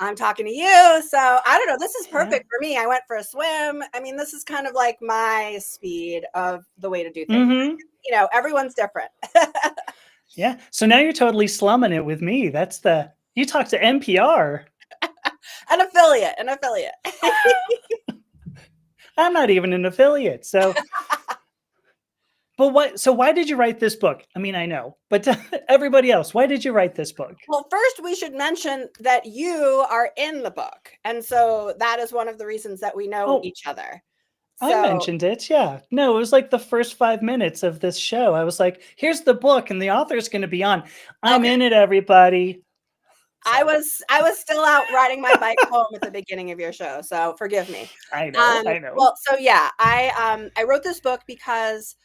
I'm talking to you. So I don't know. This is perfect for me. I went for a swim. I mean, this is kind of like my speed of the way to do things. Mm-hmm. Everyone's different. Yeah. So now you're totally slumming it with me. You talk to NPR. An affiliate. I'm not even an affiliate. So, so why did you write this book? I mean, I know, but everybody else, why did you write this book? Well, first we should mention that you are in the book. And so that is one of the reasons that we know each other. So, I mentioned it. Yeah. No, it was like the first 5 minutes of this show. I was like, here's the book and the author's going to be on. I'm in it, everybody. So. I was still out riding my bike home at the beginning of your show. So forgive me. I know. Well, so yeah, I wrote this book because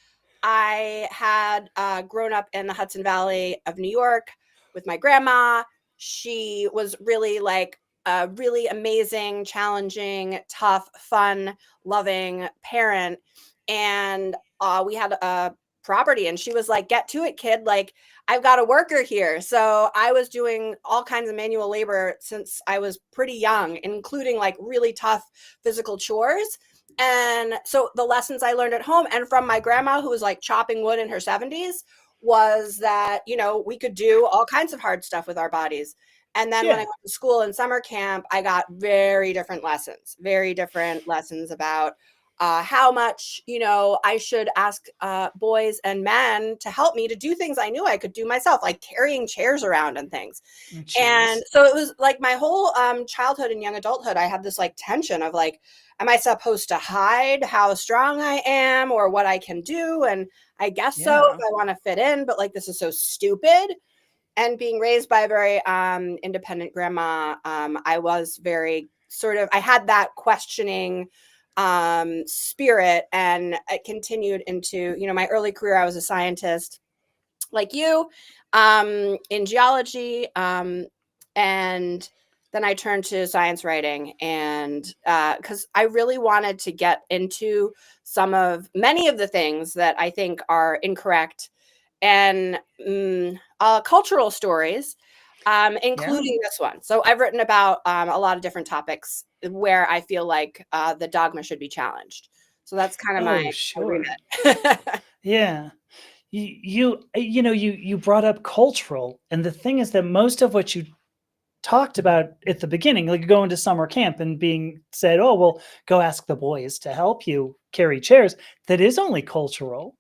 I had grown up in the Hudson Valley of New York with my grandma. She was really like a really amazing, challenging, tough, fun, loving parent. And we had a property, and she was like, get to it, kid. Like, I've got a worker here. So I was doing all kinds of manual labor since I was pretty young, including like really tough physical chores. And so the lessons I learned at home and from my grandma, who was like chopping wood in her 70s, was that, you know, we could do all kinds of hard stuff with our bodies. And then when I Yeah. went to school in summer camp, I got very different lessons about how much, you know, I should ask boys and men to help me to do things I knew I could do myself, like carrying chairs around and things. And Jeez. so it was like my whole childhood and young adulthood, I had this like tension of like, am I supposed to hide how strong I am or what I can do? And I guess so if Yeah. I want to fit in, but like this is so stupid. And being raised by a very independent grandma, I was very sort of, I had that questioning spirit, and it continued into, you know, my early career. I was a scientist like you in geology, and then I turned to science writing, and because I really wanted to get into many of the things that I think are incorrect, and cultural stories, Yeah. including this one. So I've written about a lot of different topics where I feel like the dogma should be challenged. So that's kind of Oh, my sure. remit. Yeah. You brought up cultural, and the thing is that most of what you talked about at the beginning, like going to summer camp and being said, "Oh, well, go ask the boys to help you carry chairs," that is only cultural.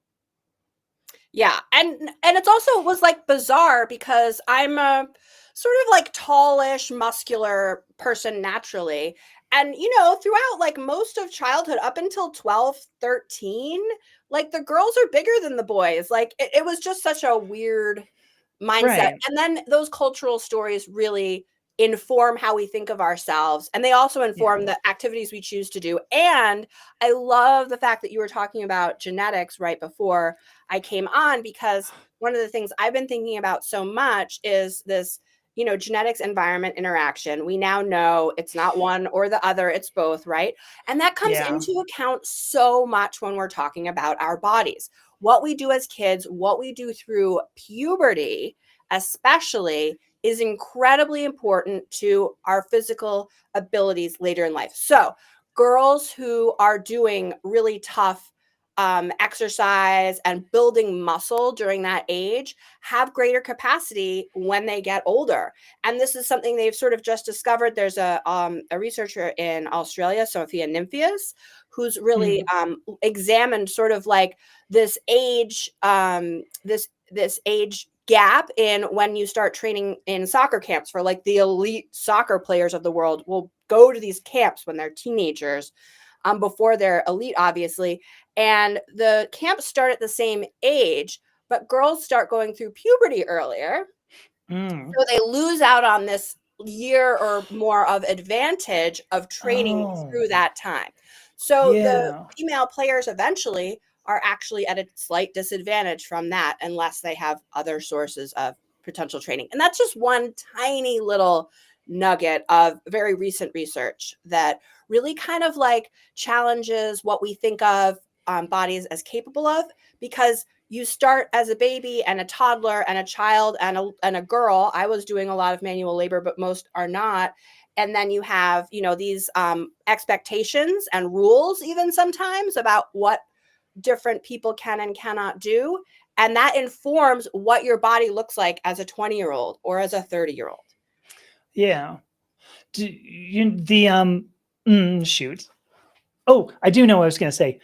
Yeah, and it's also was like bizarre because I'm a sort of like tallish, muscular person naturally. And you know, throughout like most of childhood up until 12, 13, like the girls are bigger than the boys. Like it was just such a weird mindset. Right. And then those cultural stories really inform how we think of ourselves, and they also Yeah. inform the activities we choose to do. And I love the fact that you were talking about genetics right before I came on, because one of the things I've been thinking about so much is this, you know, genetics environment interaction. We now know it's not one or the other, it's both, right? And that comes Yeah. into account so much when we're talking about our bodies. What we do as kids, what we do through puberty, especially, is incredibly important to our physical abilities later in life. So, girls who are doing really tough exercise and building muscle during that age have greater capacity when they get older. And this is something they've sort of just discovered. There's a researcher in Australia, Sophia Nymphius, who's really Mm. examined sort of like this age, this age gap in when you start training in soccer camps. For like the elite soccer players of the world will go to these camps when they're teenagers, before they're elite, obviously. And the camps start at the same age, but girls start going through puberty earlier. Mm. So they lose out on this year or more of advantage of training Oh, through that time. So the yeah. female players eventually are actually at a slight disadvantage from that, unless they have other sources of potential training. And that's just one tiny little nugget of very recent research that really kind of like challenges what we think of bodies as capable of, because you start as a baby and a toddler and a child and a girl. I was doing a lot of manual labor, but most are not. And then you have, you know, these expectations and rules, even sometimes, about what different people can and cannot do. And that informs what your body looks like as a 20-year-old or as a 30-year-old. Yeah. Shoot. Oh, I do know what I was going to say.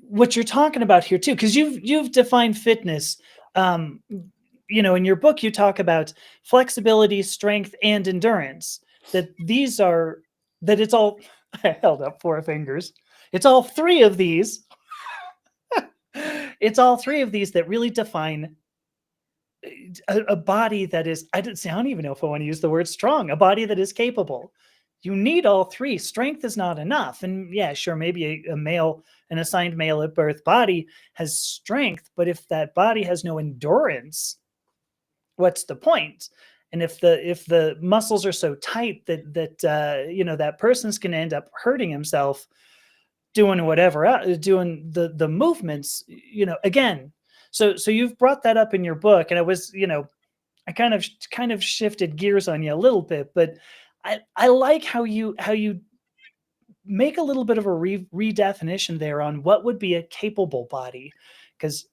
What you're talking about here too, because you've defined fitness. Um, in your book, you talk about flexibility, strength, and endurance. That it's all. I held up four fingers. It's all three of these. It's all three of these that really define a body that is. I don't even know if I want to use the word strong. A body that is capable. You need all three. Strength is not enough. And yeah, sure, maybe an assigned male at birth body has strength, but if that body has no endurance, what's the point? And if the muscles are so tight that person's going to end up hurting himself doing whatever, doing the movements, again. So you've brought that up in your book, and I kind of shifted gears on you a little bit, but I like how you make a little bit of a redefinition there on what would be a capable body, because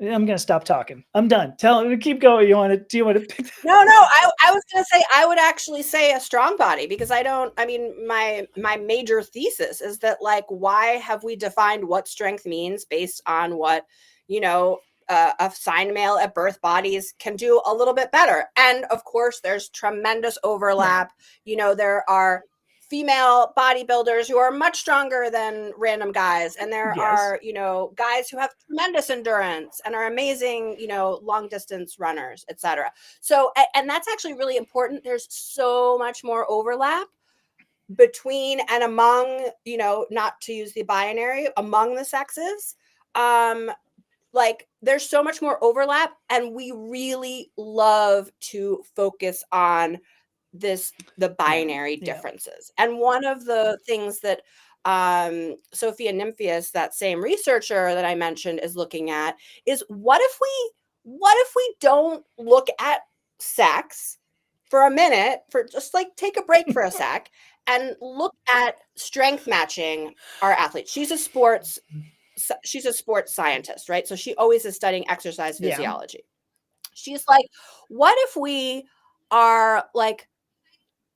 I'm gonna stop talking. I'm done. Keep going. Do you want to pick? No, I was gonna say I would actually say a strong body, because I mean my major thesis is that, like, why have we defined what strength means based on what, assigned male at birth bodies can do a little bit better? And of course there's tremendous overlap. There are female bodybuilders who are much stronger than random guys, and there Yes. are guys who have tremendous endurance and are amazing long distance runners, etc. So, and that's actually really important. There's so much more overlap between and among, not to use the binary, among the sexes. Like, there's so much more overlap, and we really love to focus on the binary differences. And one of the things that Sophia Nymphius, that same researcher that I mentioned, is looking at is what if we don't look at sex for a minute, for just like take a break for a sec, and look at strength matching our athletes. She's a sports scientist, right? So she always is studying exercise physiology. She's like, what if we are like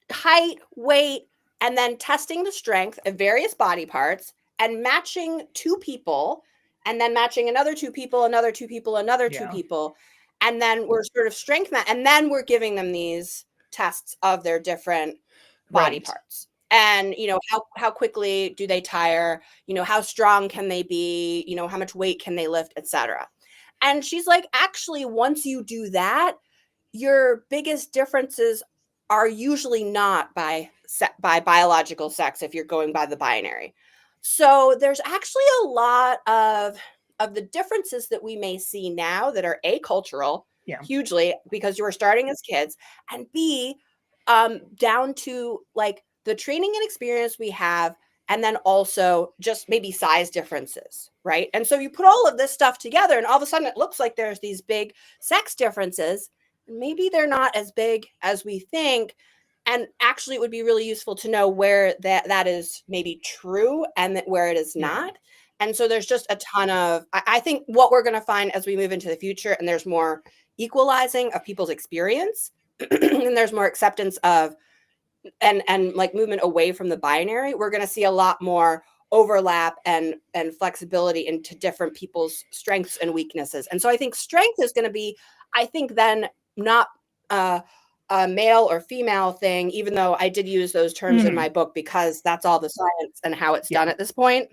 height, weight, and then testing the strength of various body parts and matching two people, and then matching another two people, another two people, another two people. And then we're sort of strength and then we're giving them these tests of their different body parts. And, how quickly do they tire? How strong can they be? How much weight can they lift, etc. And she's like, actually, once you do that, your biggest differences are usually not by biological sex if you're going by the binary. So there's actually a lot of the differences that we may see now that are A, cultural, hugely, because you were starting as kids, and B, down to like the training and experience we have, and then also just maybe size differences, right? And so you put all of this stuff together, and all of a sudden it looks like there's these big sex differences. Maybe they're not as big as we think. And actually, it would be really useful to know where that is maybe true and where it is not. And so there's just a ton of, I think what we're going to find as we move into the future, and there's more equalizing of people's experience, and there's more acceptance of, and like movement away from the binary, we're going to see a lot more overlap and flexibility into different people's strengths and weaknesses. And so I think strength is going to be, I think, then not a male or female thing, even though I did use those terms in my book because that's all the science and how it's done at this point.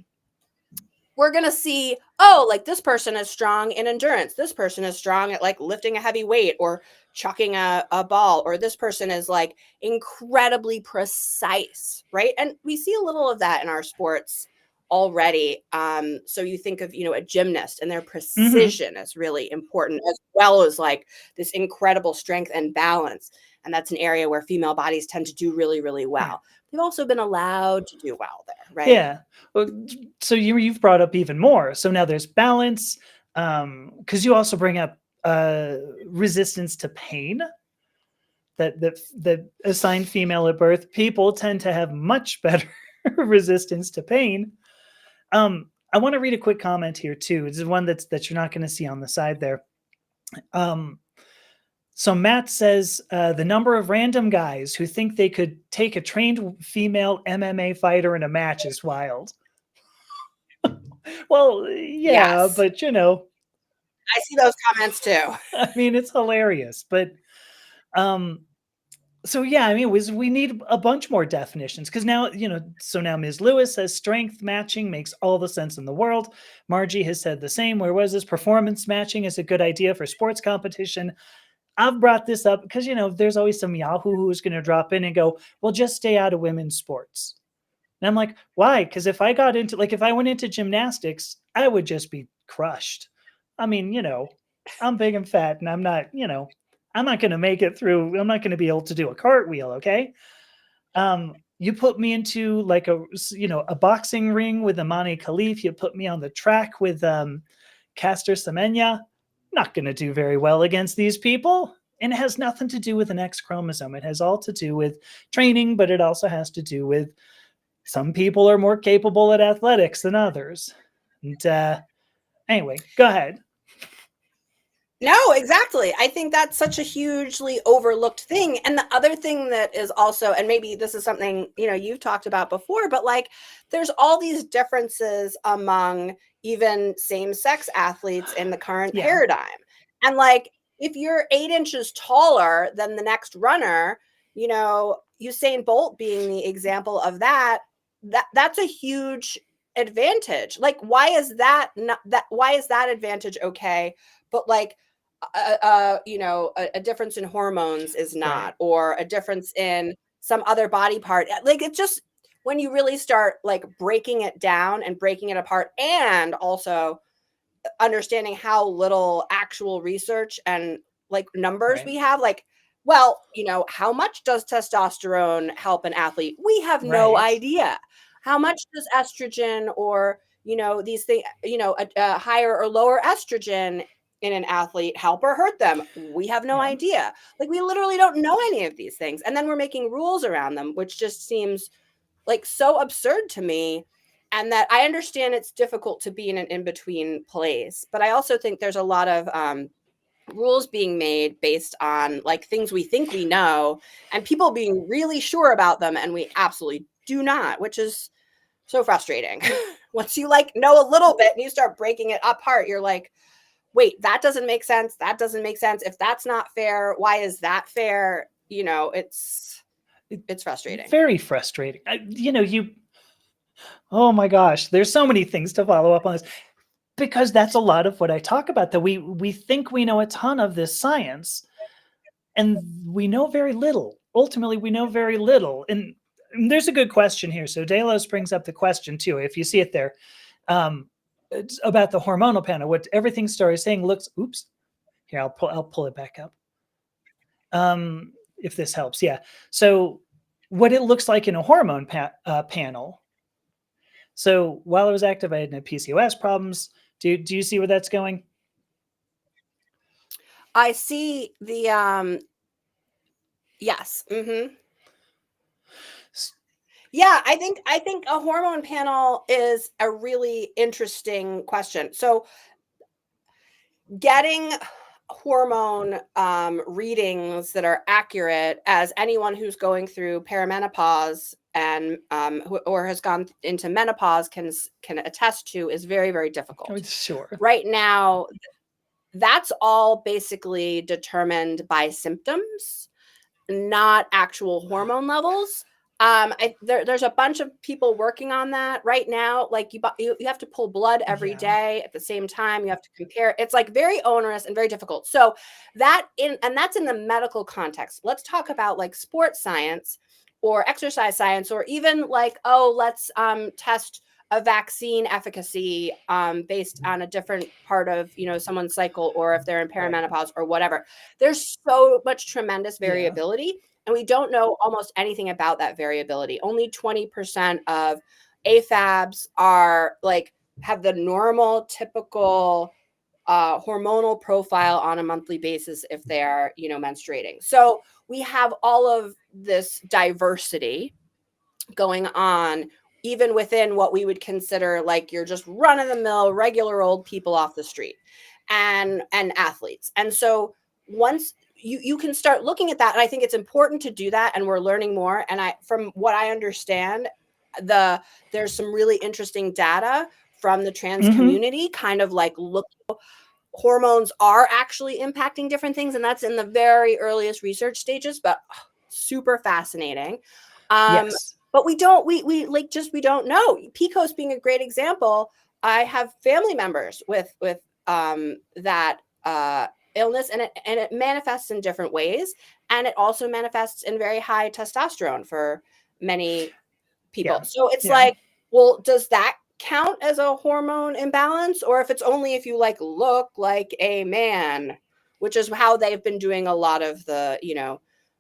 We're going to see, oh, like this person is strong in endurance. This person is strong at like lifting a heavy weight or chucking a ball, or this person is like incredibly precise, right? And we see a little of that in our sports already. So you think of, a gymnast, and their precision is really important, as well as like this incredible strength and balance. And that's an area where female bodies tend to do really, really well. They've also been allowed to do well there, right? Yeah. Well, so you've brought up even more. So now there's balance, because you also bring up resistance to pain. That assigned female at birth people tend to have much better resistance to pain. I want to read a quick comment here too. This is one that you're not going to see on the side there. So Matt says the number of random guys who think they could take a trained female MMA fighter in a match is wild. Well, yeah, Yes. but I see those comments too. I mean, it's hilarious, but so yeah, I mean, we need a bunch more definitions, because now, so now Ms. Lewis says strength matching makes all the sense in the world. Margie has said the same. Where was this? Performance matching is a good idea for sports competition. I've brought this up because, there's always some Yahoo who's going to drop in and go, well, just stay out of women's sports. And I'm like, why? Because if I went into gymnastics, I would just be crushed. I mean, I'm big and fat, and I'm not going to make it through. I'm not going to be able to do a cartwheel. Okay. You put me into like a boxing ring with Amani Khalif. You put me on the track with Caster Semenya. Not going to do very well against these people. And it has nothing to do with an X chromosome. It has all to do with training, but it also has to do with some people are more capable at athletics than others. And anyway, go ahead. No, exactly. I think that's such a hugely overlooked thing. And the other thing that is also, and maybe this is something, you've talked about before, but like there's all these differences among even same-sex athletes in the current Yeah. paradigm. And like if you're 8 inches taller than the next runner, Usain Bolt being the example of that's a huge advantage. Like why is that advantage okay? But like a difference in hormones is not, Right. or a difference in some other body part. Like it's just when you really start like breaking it down and breaking it apart, and also understanding how little actual research and like numbers Right. we have, like, well, how much does testosterone help an athlete? We have no Right. idea. How much does estrogen or these things, a higher or lower estrogen in an athlete help or hurt them? We have no Yeah. idea. Like we literally don't know any of these things, and then we're making rules around them, which just seems like so absurd to me. And that I understand it's difficult to be in an in-between place, but I also think there's a lot of rules being made based on like things we think we know, and people being really sure about them, and we absolutely do not, which is so frustrating. Once you like know a little bit and you start breaking it apart, you're like, wait, that doesn't make sense. That doesn't make sense. If that's not fair, why is that fair? It's frustrating. Very frustrating. Oh my gosh, there's so many things to follow up on this, because that's a lot of what I talk about, that we think we know a ton of this science, and we know very little. Ultimately, we know very little. And there's a good question here. So Delos brings up the question too, if you see it there, it's about the hormonal panel. What everything story is saying looks. Oops. Here, I'll pull it back up. If this helps, yeah. So what it looks like in a hormone panel. So while I was active, I had no PCOS problems. Do you see where that's going? I see the yes. Mm-hmm. Yeah, I think a hormone panel is a really interesting question. So getting hormone readings that are accurate, as anyone who's going through perimenopause and or has gone into menopause can attest to, is very, very difficult. Sure. Right now, that's all basically determined by symptoms, not actual hormone levels. There's a bunch of people working on that right now. Like you have to pull blood every day at the same time. You have to compare. It's like very onerous and very difficult. So that's in the medical context. Let's talk about like sports science or exercise science, or even like, oh, let's test a vaccine efficacy based on a different part of someone's cycle, or if they're in perimenopause or whatever. There's so much tremendous variability, and we don't know almost anything about that variability. Only 20% of AFABs are like have the normal typical hormonal profile on a monthly basis if they are menstruating. So we have all of this diversity going on, even within what we would consider like you're just run-of-the-mill regular old people off the street and athletes. And so once you can start looking at that, and I think it's important to do that, and we're learning more. And from what I understand, there's some really interesting data from the trans community, kind of like look, hormones are actually impacting different things, and that's in the very earliest research stages, but super fascinating. Yes. But we don't know. PCOS being a great example. I have family members with that illness, and it manifests in different ways, and it also manifests in very high testosterone for many people. So it's like, well, does that count as a hormone imbalance? Or if it's only if you like look like a man, which is how they've been doing a lot of the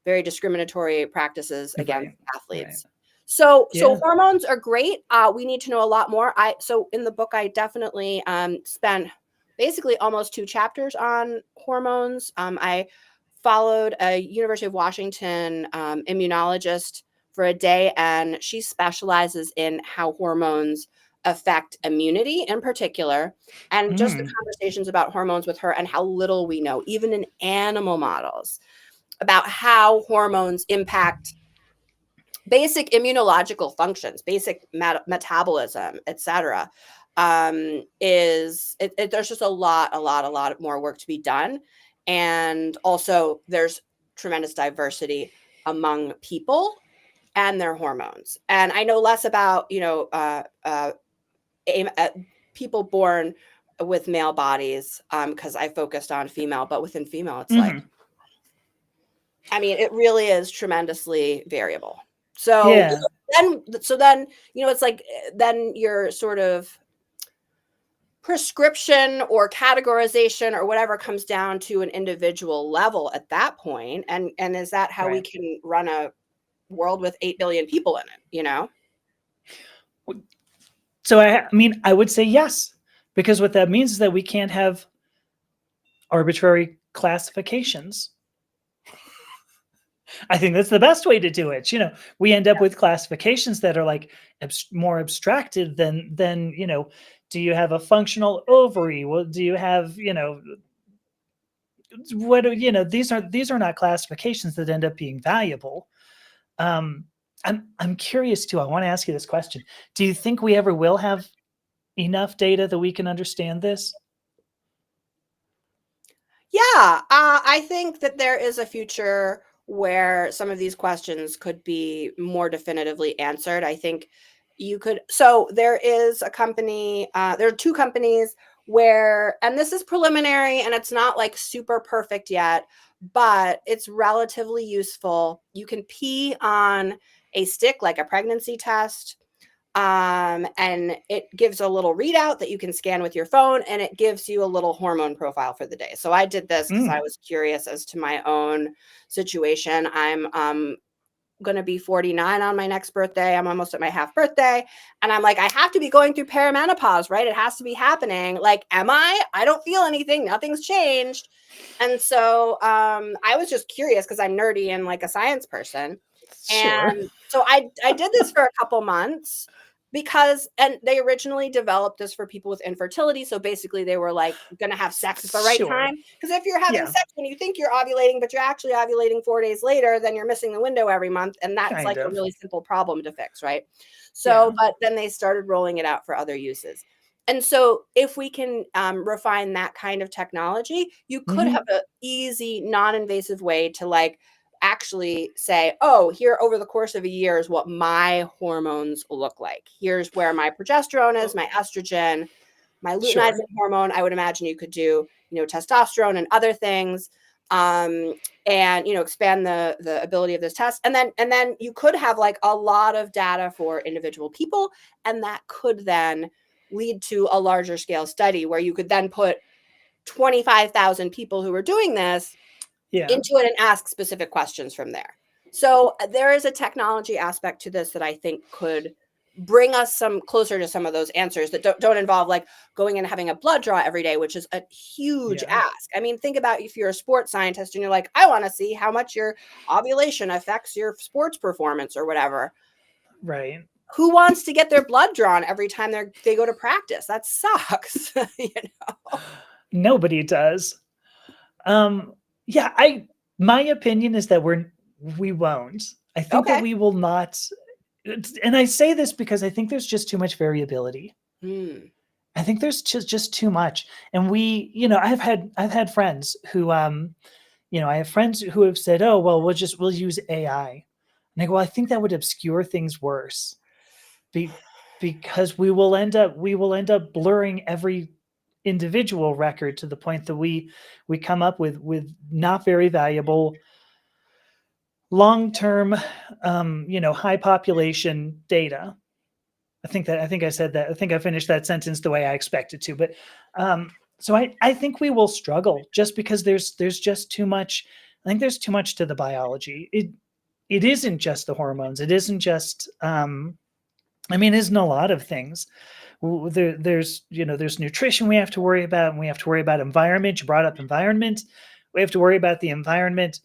very discriminatory practices against athletes. So hormones are great. We need to know a lot more. So in the book, I definitely spent basically almost 2 chapters on hormones. I followed a University of Washington immunologist for a day, and she specializes in how hormones affect immunity in particular, and just the Mm. conversations about hormones with her and how little we know, even in animal models, about how hormones impact basic immunological functions, basic metabolism, etc. There's just a lot more work to be done, and also there's tremendous diversity among people and their hormones. And I know less about people born with male bodies because I focused on female, but within female, it's like, Mhm. I mean, it really is tremendously variable. So Yeah. then, it's like then your sort of prescription or categorization or whatever comes down to an individual level at that point. And is that how we Right. can run a world with 8 billion people in it? So I mean, I would say yes, because what that means is that we can't have arbitrary classifications. I think that's the best way to do it. We end up with classifications that are like more abstracted than do you have a functional ovary? Well, do you have these are not classifications that end up being valuable. Um, I'm curious too. I want to ask you this question: do you think we ever will have enough data that we can understand this? Yeah, I think that there is a future where some of these questions could be more definitively answered. I think you could. So there is a company, there are two companies where, and this is preliminary and it's not like super perfect yet, but it's relatively useful. You can pee on a stick like a pregnancy test, and it gives a little readout that you can scan with your phone, and it gives you a little hormone profile for the day. So I did this because I Mm. was curious as to my own situation. I'm going to be 49 on my next birthday. I'm almost at my half birthday, and I'm like, I have to be going through perimenopause, right? It has to be happening. Like, am I don't feel anything, nothing's changed. And so I was just curious because I'm nerdy and like a science person. Sure. And so I did this for a couple months and they originally developed this for people with infertility. So basically they were like going to have sex at the right Sure. time. Because if you're having Yeah. sex when you think you're ovulating, but you're actually ovulating 4 days later, then you're missing the window every month. And that's Kind like a of. really simple problem to fix, right? So, Yeah. but then they started rolling it out for other uses. And so if we can refine that kind of technology, you could Mhm. have an easy, non-invasive way to like actually say, oh, here over the course of a year is what my hormones look like. Here's where my progesterone is, my estrogen, my luteinizing Sure. hormone. I would imagine you could do, testosterone and other things, and expand the ability of this test. And then you could have like a lot of data for individual people, and that could then lead to a larger scale study where you could then put 25,000 people who are doing this Yeah. into it and ask specific questions from there. So there is a technology aspect to this that I think could bring us some closer to some of those answers that don't involve like going and having a blood draw every day, which is a huge Yeah. ask. I mean, think about if you're a sports scientist and you're like, I want to see how much your ovulation affects your sports performance or whatever. Right. Who wants to get their blood drawn every time they go to practice? That sucks. Nobody does. Yeah, my opinion is that we won't. I think that Okay. we will not. And I say this because I think there's just too much variability. Hmm. I think there's just too much. And I've had friends who I have friends who have said, "Oh, well, we'll use AI." And I go, well, I think that would obscure things worse. Because we will end up blurring every individual record to the point that we come up with not very valuable long-term high population data. I think I said that. I think I finished that sentence the way I expected to. But so I think we will struggle just because there's just too much. I think there's too much to the biology. It isn't just the hormones. It isn't just it isn't a lot of things. There's nutrition we have to worry about, and we have to worry about environment. You brought up environment. We have to worry about the environment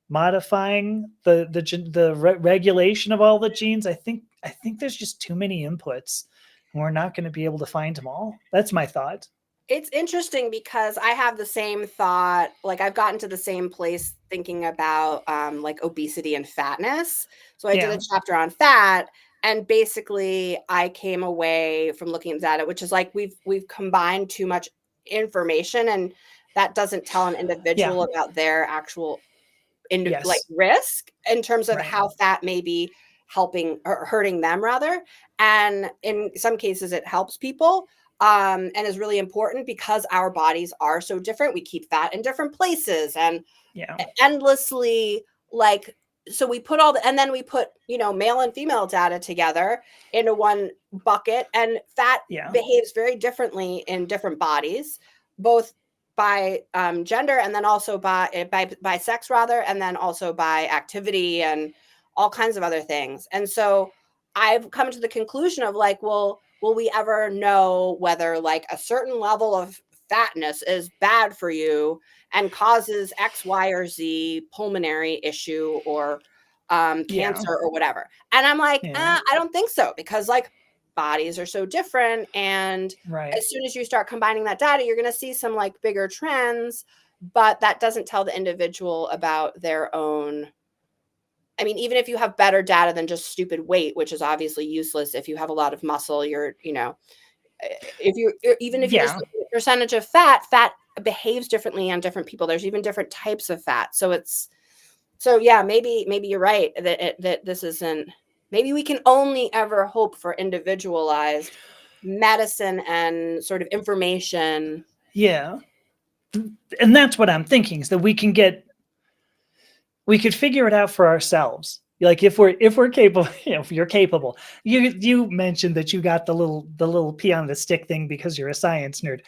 modifying the regulation of all the genes. I think there's just too many inputs we're not going to be able to find them all. That's my thought. It's interesting because I have the same thought. Like I've gotten to the same place thinking about like obesity and fatness. So I did a chapter on fat, and basically I came away from looking at data, which is like we've combined too much information, and that doesn't tell an individual about their actual like risk in terms of how fat may be helping or hurting them rather. And in some cases it helps people, and is really important because our bodies are so different. We keep fat in different places and endlessly, like, so we put all the, and then we put, you know, male and female data together into one bucket, and fat behaves very differently in different bodies, both by gender, and then also by sex rather, and then also by activity and all kinds of other things. And so I've come to the conclusion of like, well, will we ever know whether like a certain level of fatness is bad for you and causes X, Y, or Z pulmonary issue or cancer or whatever? And I'm like, I don't think so, because like bodies are so different. And as soon as you start combining that data, you're going to see some like bigger trends, but that doesn't tell the individual about their own. I mean, even if you have better data than just stupid weight, which is obviously useless if you have a lot of muscle, you're, you know, if you even if you're just looking at percentage of fat behaves differently on different people. There's even different types of fat. So yeah, maybe you're right that this isn't, maybe we can only ever hope for individualized medicine and sort of information. Yeah. And that's what I'm thinking, is that we could figure it out for ourselves. Like if we're capable, you know, if you're capable. You mentioned that you got the little pea on the stick thing because you're a science nerd.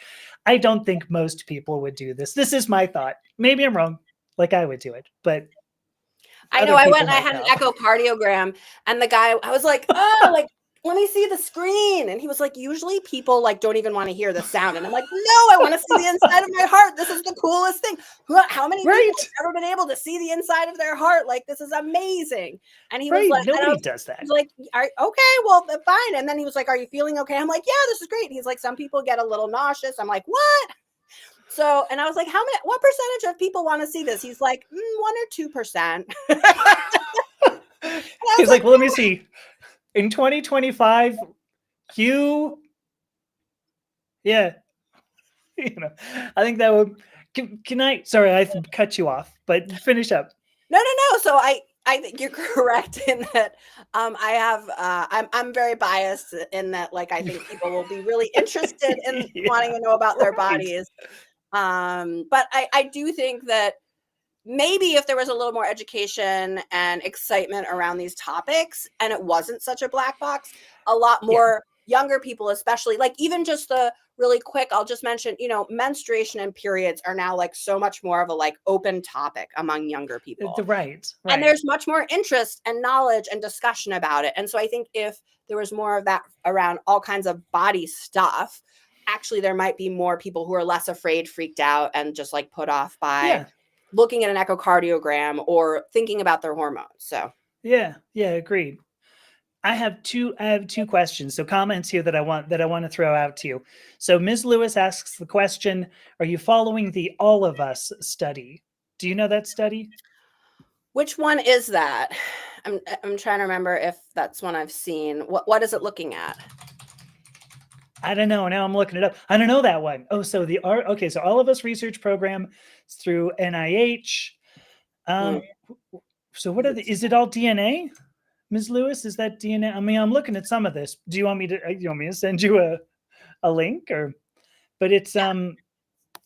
I don't think most people would do this. This is my thought. Maybe I'm wrong. Like I would do it, but I know I went and I had an echocardiogram, and the guy, I was like, oh, like, let me see the screen. And he was like, usually people like don't even want to hear the sound. And I'm like, no, I want to see the inside of my heart. This is the coolest thing. How many people have ever been able to see the inside of their heart? Like, this is amazing. And he was like, nobody does that. He was like, okay, well, fine. And then he was like, are you feeling okay? I'm like, yeah, this is great. And he's like, some people get a little nauseous. I'm like, what? So, and I was like, what percentage of people want to see this? He's like, 1 or 2%. He's like, well, let me see. In 2025, you know, I think that would, can I, sorry, I cut you off, but finish up. No. So I think you're correct in that. I'm very biased in that, like, I think people will be really interested in wanting to know about their bodies. But I do think that maybe if there was a little more education and excitement around these topics and it wasn't such a black box, a lot more younger people, especially, like, even just the really quick, I'll just mention, you know, menstruation and periods are now like so much more of a like open topic among younger people. Right. And there's much more interest and knowledge and discussion about it. And so I think if there was more of that around all kinds of body stuff, actually there might be more people who are less afraid, freaked out, and just like put off by looking at an echocardiogram or thinking about their hormones. So yeah, agreed. I have two questions. So comments here that I want to throw out to you. So Ms. Lewis asks the question, are you following the All of Us study? Do you know that study? Which one is that? I'm trying to remember if that's one I've seen. What is it looking at? I don't know. Now I'm looking it up. I don't know that one. Oh, so so All of Us research program through NIH. So what is it all DNA? Ms. Lewis, is that DNA? I mean, I'm looking at some of this. Do you want me to send you a link, or? But it's so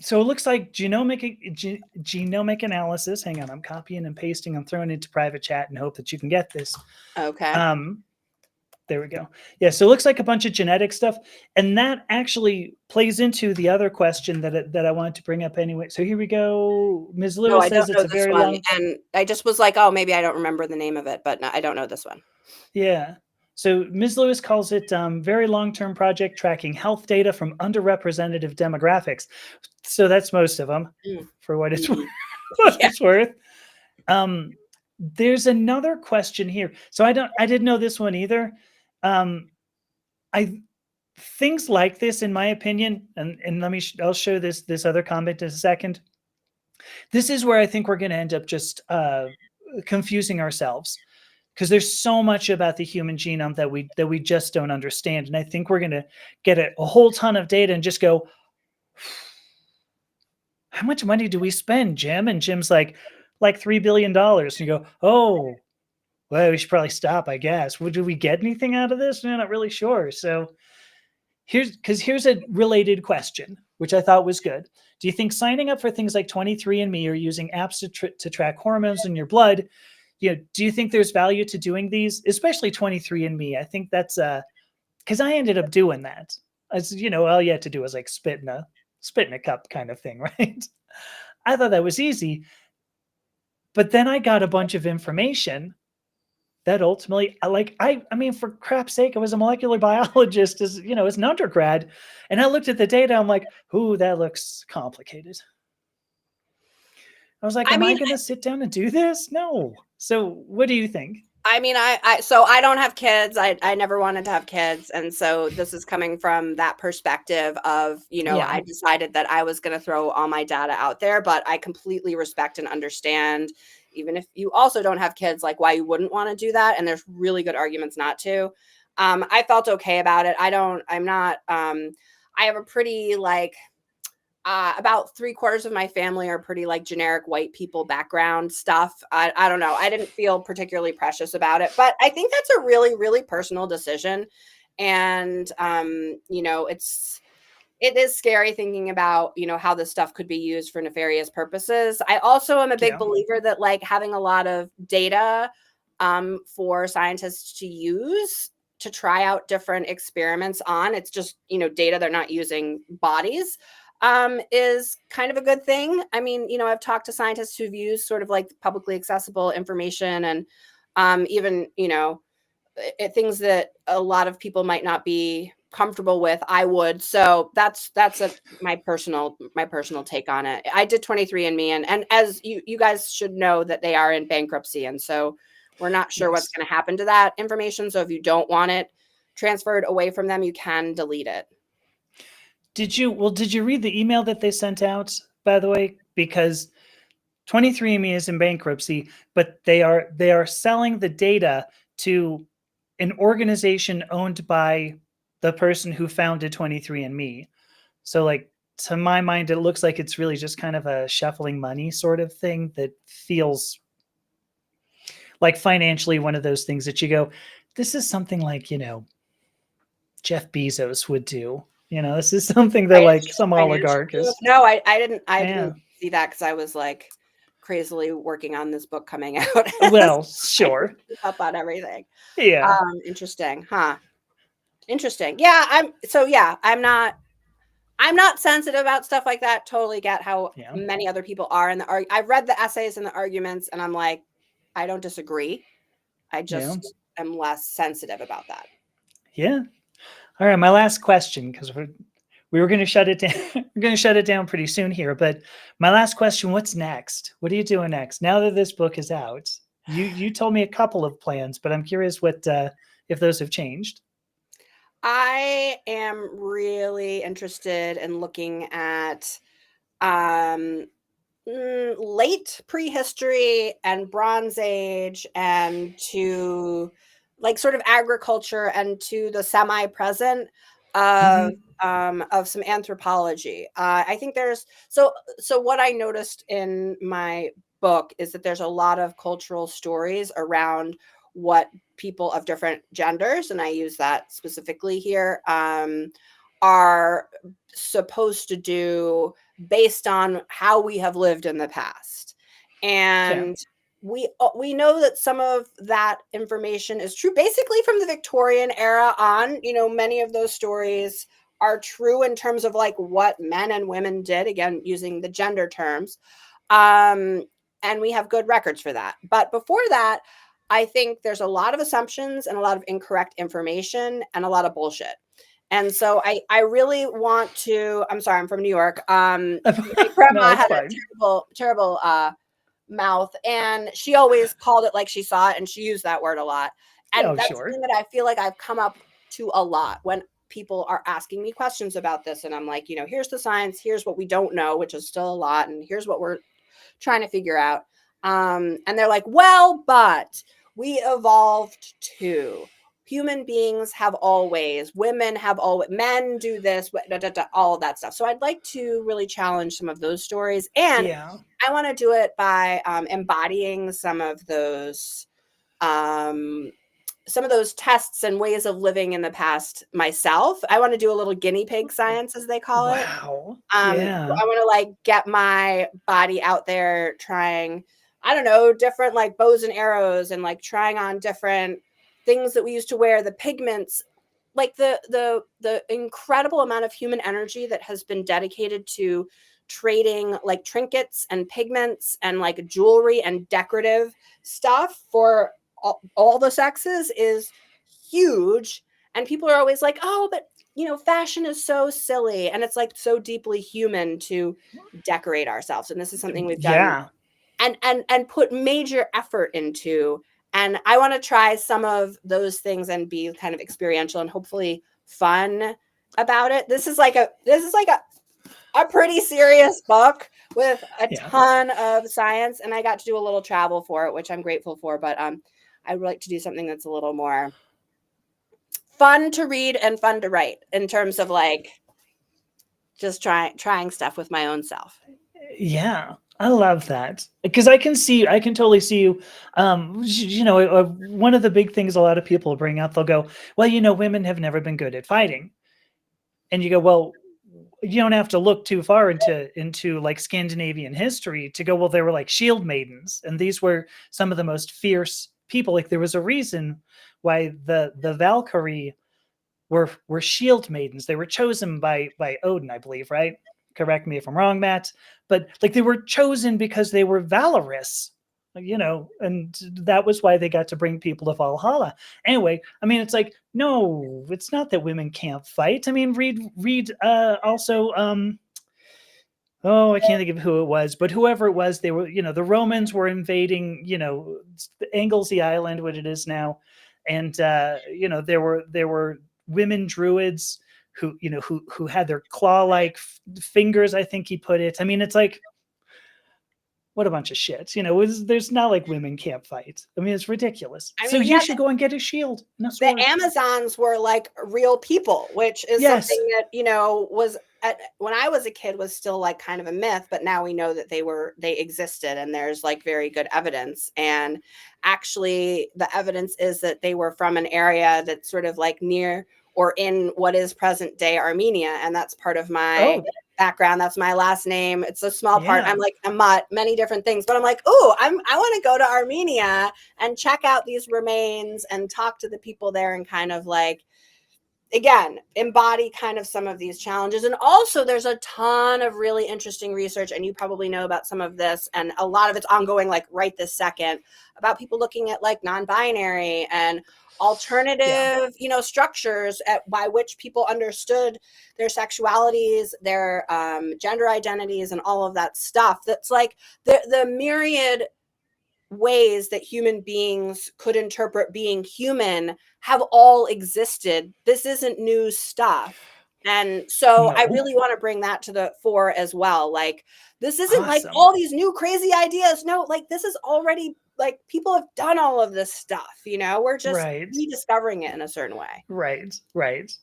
it looks like genomic analysis. Hang on, I'm copying and pasting. I'm throwing it into private chat and hope that you can get this. Okay. There we go. Yeah, so it looks like a bunch of genetic stuff, and that actually plays into the other question that I wanted to bring up anyway. So here we go. Ms. Lewis says it's a very long, and I just was like, oh, maybe I don't remember the name of it, but no, I don't know this one. Yeah. So Ms. Lewis calls it very long-term project tracking health data from underrepresented demographics. So that's most of them, for what it's worth. There's another question here. So I didn't know this one either. things like this, in my opinion, and I'll show this other comment in a second. This is where I think we're going to end up just confusing ourselves, because there's so much about the human genome that we just don't understand, and I think we're going to get a whole ton of data and just go, how much money do we spend, Jim? And Jim's like $3 billion. And you go, oh, well, we should probably stop, I guess. Well, do we get anything out of this? No, not really sure. So here's a related question, which I thought was good. Do you think signing up for things like 23andMe or using apps to track hormones in your blood, do you think there's value to doing these, especially 23andMe? I think that's because I ended up doing that. As all you had to do was like spit in a cup kind of thing, right? I thought that was easy. But then I got a bunch of information that ultimately, I mean, for crap's sake, I was a molecular biologist as an undergrad. And I looked at the data, I'm like, ooh, that looks complicated. I was like, am I going to sit down and do this? No. So what do you think? I mean, so I don't have kids. I never wanted to have kids. And so this is coming from that perspective of, I decided that I was going to throw all my data out there, but I completely respect and understand, even if you also don't have kids, like why you wouldn't want to do that. And there's really good arguments not to. I felt okay about it. I have a pretty about 3/4 of my family are pretty generic white people background stuff. I don't know. I didn't feel particularly precious about it, but I think that's a really, really personal decision. And, it is scary thinking about, how this stuff could be used for nefarious purposes. I also am a big believer that having a lot of data for scientists to use to try out different experiments on, it's just, data, they're not using bodies, is kind of a good thing. I mean, I've talked to scientists who've used sort of publicly accessible information and even, things that a lot of people might not be comfortable with. I would. So that's my personal take on it. I did 23andMe and as you guys should know that they are in bankruptcy. And so we're not sure what's going to happen to that information. So if you don't want it transferred away from them, you can delete it. Did you read the email that they sent out, by the way? Because 23andMe is in bankruptcy, but they are selling the data to an organization owned by the person who founded 23andMe. So to my mind, it looks like it's really just kind of a shuffling money sort of thing that feels like financially one of those things that you go, this is something Jeff Bezos would do. This is something that some oligarch is. No, I didn't see that because I was crazily working on this book coming out. Well, sure. Up on everything. Yeah. Interesting, huh? Interesting. Yeah, I'm not sensitive about stuff like that. Totally get how many other people are. And I've read the essays and the arguments, and I'm like, I don't disagree. I just am less sensitive about that. Yeah. All right, my last question, because we were going to shut it down. We're going to shut it down pretty soon here. But my last question: what's next? What are you doing next now that this book is out? You told me a couple of plans, but I'm curious what if those have changed. I am really interested in looking at late prehistory and Bronze Age and to sort of agriculture and to the semi-present of some anthropology. I think there's so what I noticed in my book is that there's a lot of cultural stories around what people of different genders, and I use that specifically here, are supposed to do based on how we have lived in the past. And we know that some of that information is true basically from the Victorian era on. Many of those stories are true in terms of what men and women did, again using the gender terms, and we have good records for that. But before that, I think there's a lot of assumptions and a lot of incorrect information and a lot of bullshit. And so I really want to, I'm sorry, I'm from New York. My grandma had a terrible mouth, and she always called it like she saw it, and she used that word a lot. And that's something that I feel like I've come up to a lot. When people are asking me questions about this, and I'm like, here's the science, here's what we don't know, which is still a lot, and here's what we're trying to figure out. And they're like, well, but we evolved too. Human beings have always, women have always, men do this, all of that stuff. So I'd like to really challenge some of those stories. And Yeah. I want to do it by embodying some of those tests and ways of living in the past myself. I want to do a little guinea pig science, as they call it. Wow. I Yeah. want to like get my body out there trying, I don't know, different like bows and arrows, and like trying on different things that we used to wear, the pigments, like the incredible amount of human energy that has been dedicated to trading like trinkets and pigments and like jewelry and decorative stuff for all the sexes is huge. And people are always like, oh, but fashion is so silly, and it's like so deeply human to decorate ourselves, and this is something we've done Yeah. and put major effort into. And I want to try some of those things and be kind of experiential and hopefully fun about it. This is like a pretty serious book with a ton of science, and I got to do a little travel for it, which I'm grateful for. But I would like to do something that's a little more fun to read and fun to write, in terms of like just trying stuff with my own self. Yeah, I love that, because I can totally see you. One of the big things a lot of people bring up, they'll go, well, women have never been good at fighting. And you go, well, you don't have to look too far into like Scandinavian history to go, well, they were like shield maidens, and these were some of the most fierce people. Like there was a reason why the Valkyrie were shield maidens. They were chosen by Odin, I believe, right? Correct me if I'm wrong, Matt. But like they were chosen because they were valorous, and that was why they got to bring people to Valhalla. Anyway, I mean, it's like, no, it's not that women can't fight. I mean, read also oh, I can't think of who it was, but whoever it was, they were, the Romans were invading, Anglesey Island, what it is now. And there were women druids who had their claw-like fingers, I think he put it. I mean, it's like, what a bunch of shit. There's not like women can't fight. I mean, it's ridiculous. So you should go and get a shield. The Amazons were like real people, which is something that, was when I was a kid was still like kind of a myth, but now we know that they existed, and there's like very good evidence. And actually the evidence is that they were from an area that's sort of like near or in what is present day Armenia. And that's part of my background. That's my last name. It's a small part. I'm like a mutt, many different things, but I'm like, oh, I want to go to Armenia and check out these remains and talk to the people there, and kind of like, again, embody kind of some of these challenges. And also there's a ton of really interesting research, and you probably know about some of this, and a lot of it's ongoing like right this second, about people looking at like non-binary and alternative structures by which people understood their sexualities, their gender identities, and all of that stuff. That's like the myriad ways that human beings could interpret being human have all existed. This isn't new stuff. And so I really want to bring that to the fore as well. Like, this isn't like all these new crazy ideas. No, like this is already, like, people have done all of this stuff, we're just rediscovering it in a certain way. Right.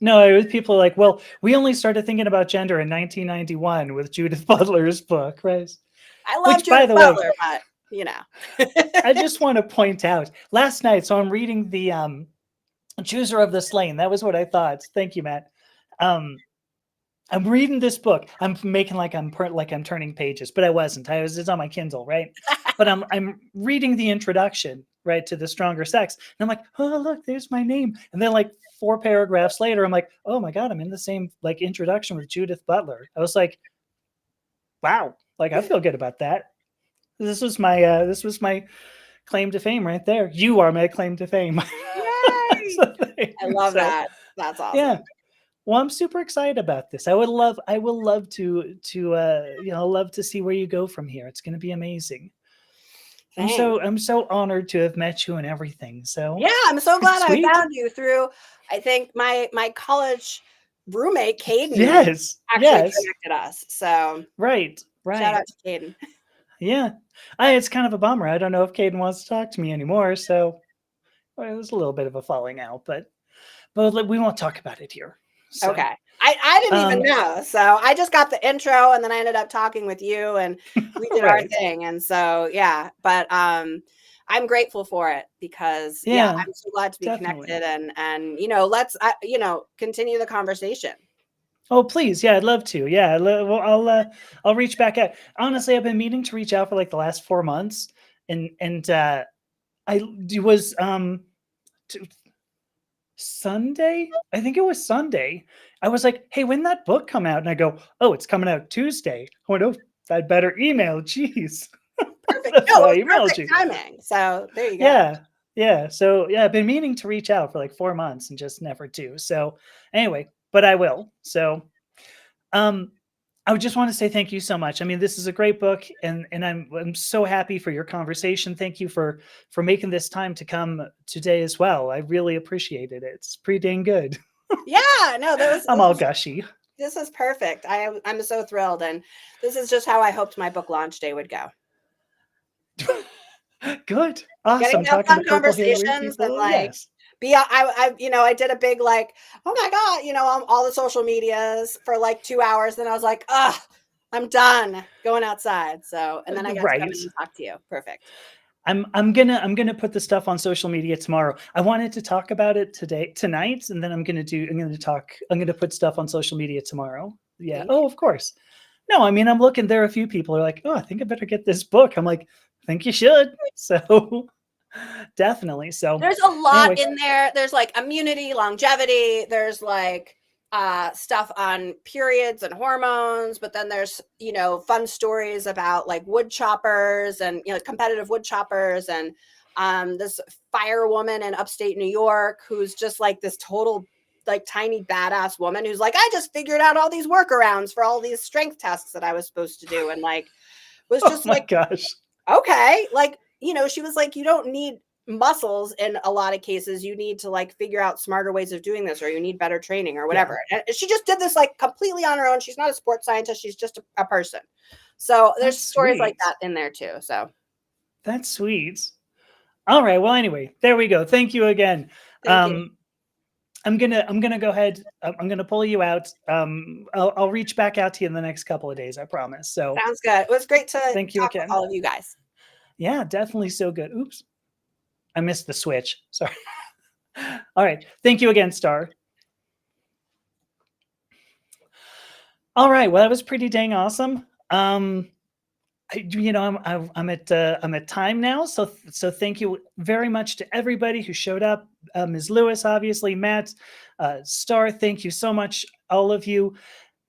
No, it was people like, well, we only started thinking about gender in 1991 with Judith Butler's book, right? I love Judith Butler, but I just want to point out, last night, so I'm reading the Chooser of the Slain. That was what I thought. Thank you, Matt. I'm reading this book. I'm making like I'm turning pages, but I wasn't. It's on my Kindle, right? But I'm reading the introduction, right, to The Stronger Sex, and I'm like, oh, look, there's my name. And then like 4 paragraphs later, I'm like, oh my God, I'm in the same like introduction with Judith Butler. I was like, wow, like I feel good about that. This was my claim to fame right there. You are my claim to fame. Yay! I love that. That's awesome. Yeah. Well, I'm super excited about this. I will love to love to see where you go from here. It's going to be amazing. I'm so honored to have met you and everything. So yeah, I'm so glad I sweet. found you through, I think my college roommate Caden Yes. actually Yes. connected us. So Right. shout Right. out to Caden. Yeah. It's kind of a bummer. I don't know if Caden wants to talk to me anymore. So it was a little bit of a falling out, but we won't talk about it here. So, Okay. I didn't even know. So I just got the intro and then I ended up talking with you and we did our right. thing. And so yeah, but I'm grateful for it because yeah, Yeah, I'm so glad to be definitely. connected and let's continue the conversation. Oh, please. Yeah, I'd love to. Yeah. I'll reach back out. Honestly, I've been meaning to reach out for like the last 4 months and it was t- Sunday. I think it was Sunday. I was like, "Hey, when that book come out?" And I go, "Oh, it's coming out Tuesday." I went, "Oh, I'd better email." Jeez. Perfect. That's No, why I it was emailed perfect you. timing. So there you go. Yeah. Yeah. So yeah, I've been meaning to reach out for like 4 months and just never do. So anyway, but I will. So um I would just want to say thank you so much. I mean, this is a great book and I'm so happy for your conversation. Thank you for making this time to come today as well. I really appreciated it. It's pretty dang good. Yeah, no, I'm all gushy. this is perfect. I'm so thrilled and this is just how I hoped my book launch day would go. Good. Getting Awesome. to have Talking fun to purple hairy conversations and people. like Yes. I did a big like, oh my God, all the social medias for like 2 hours. Then I was like, I'm done going outside. So, and then I got to come Right. in and talk to you. Perfect. I'm gonna put the stuff on social media tomorrow. I wanted to talk about it tonight, and then I'm gonna put stuff on social media tomorrow. Yeah. Thank Oh, of course. No, I mean I'm looking. There are a few people who are like, oh, I think I better get this book. I'm like, I think you should. So definitely. So There's a lot anyway, in there. There's like immunity, longevity. There's like stuff on periods and hormones, but then there's fun stories about like wood choppers and competitive wood choppers and this fire woman in upstate New York who's just like this total like tiny badass woman who's like, I just figured out all these workarounds for all these strength tests that I was supposed to do and like was oh just my like, gosh. okay, like she was like, you don't need muscles in a lot of cases. You need to like figure out smarter ways of doing this, or you need better training or whatever. Yeah. And she just did this like completely on her own. She's not a sports scientist, she's just a person. So there's That's stories like sweet. that in there too. So That's sweet. All right. Well, anyway, there we go. Thank you again. thank you. I'm gonna go ahead. I'm gonna pull you out. I'll reach back out to you in the next couple of days. I promise. So Sounds good. It was great to thank you talk with again. all of you guys. Yeah, definitely so good. Oops, I missed the switch. Sorry. All right. Thank you again, Star. All right. Well, that was pretty dang awesome. I'm at time now, so thank you very much to everybody who showed up. Ms. Lewis, obviously, Matt, Star, thank you so much, all of you.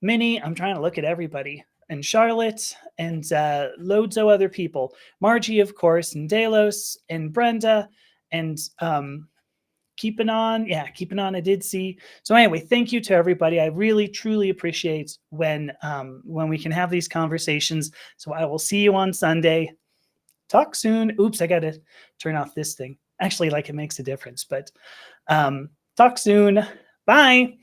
Minnie, I'm trying to look at everybody, and Charlotte, and loads of other people. Margie, of course, and Delos, and Brenda, and keeping on. I did see. So anyway, thank you to everybody. I really truly appreciate when we can have these conversations. So I will see you on Sunday. Talk soon. Oops, I gotta turn off this thing. Actually, like it makes a difference, but talk soon. Bye.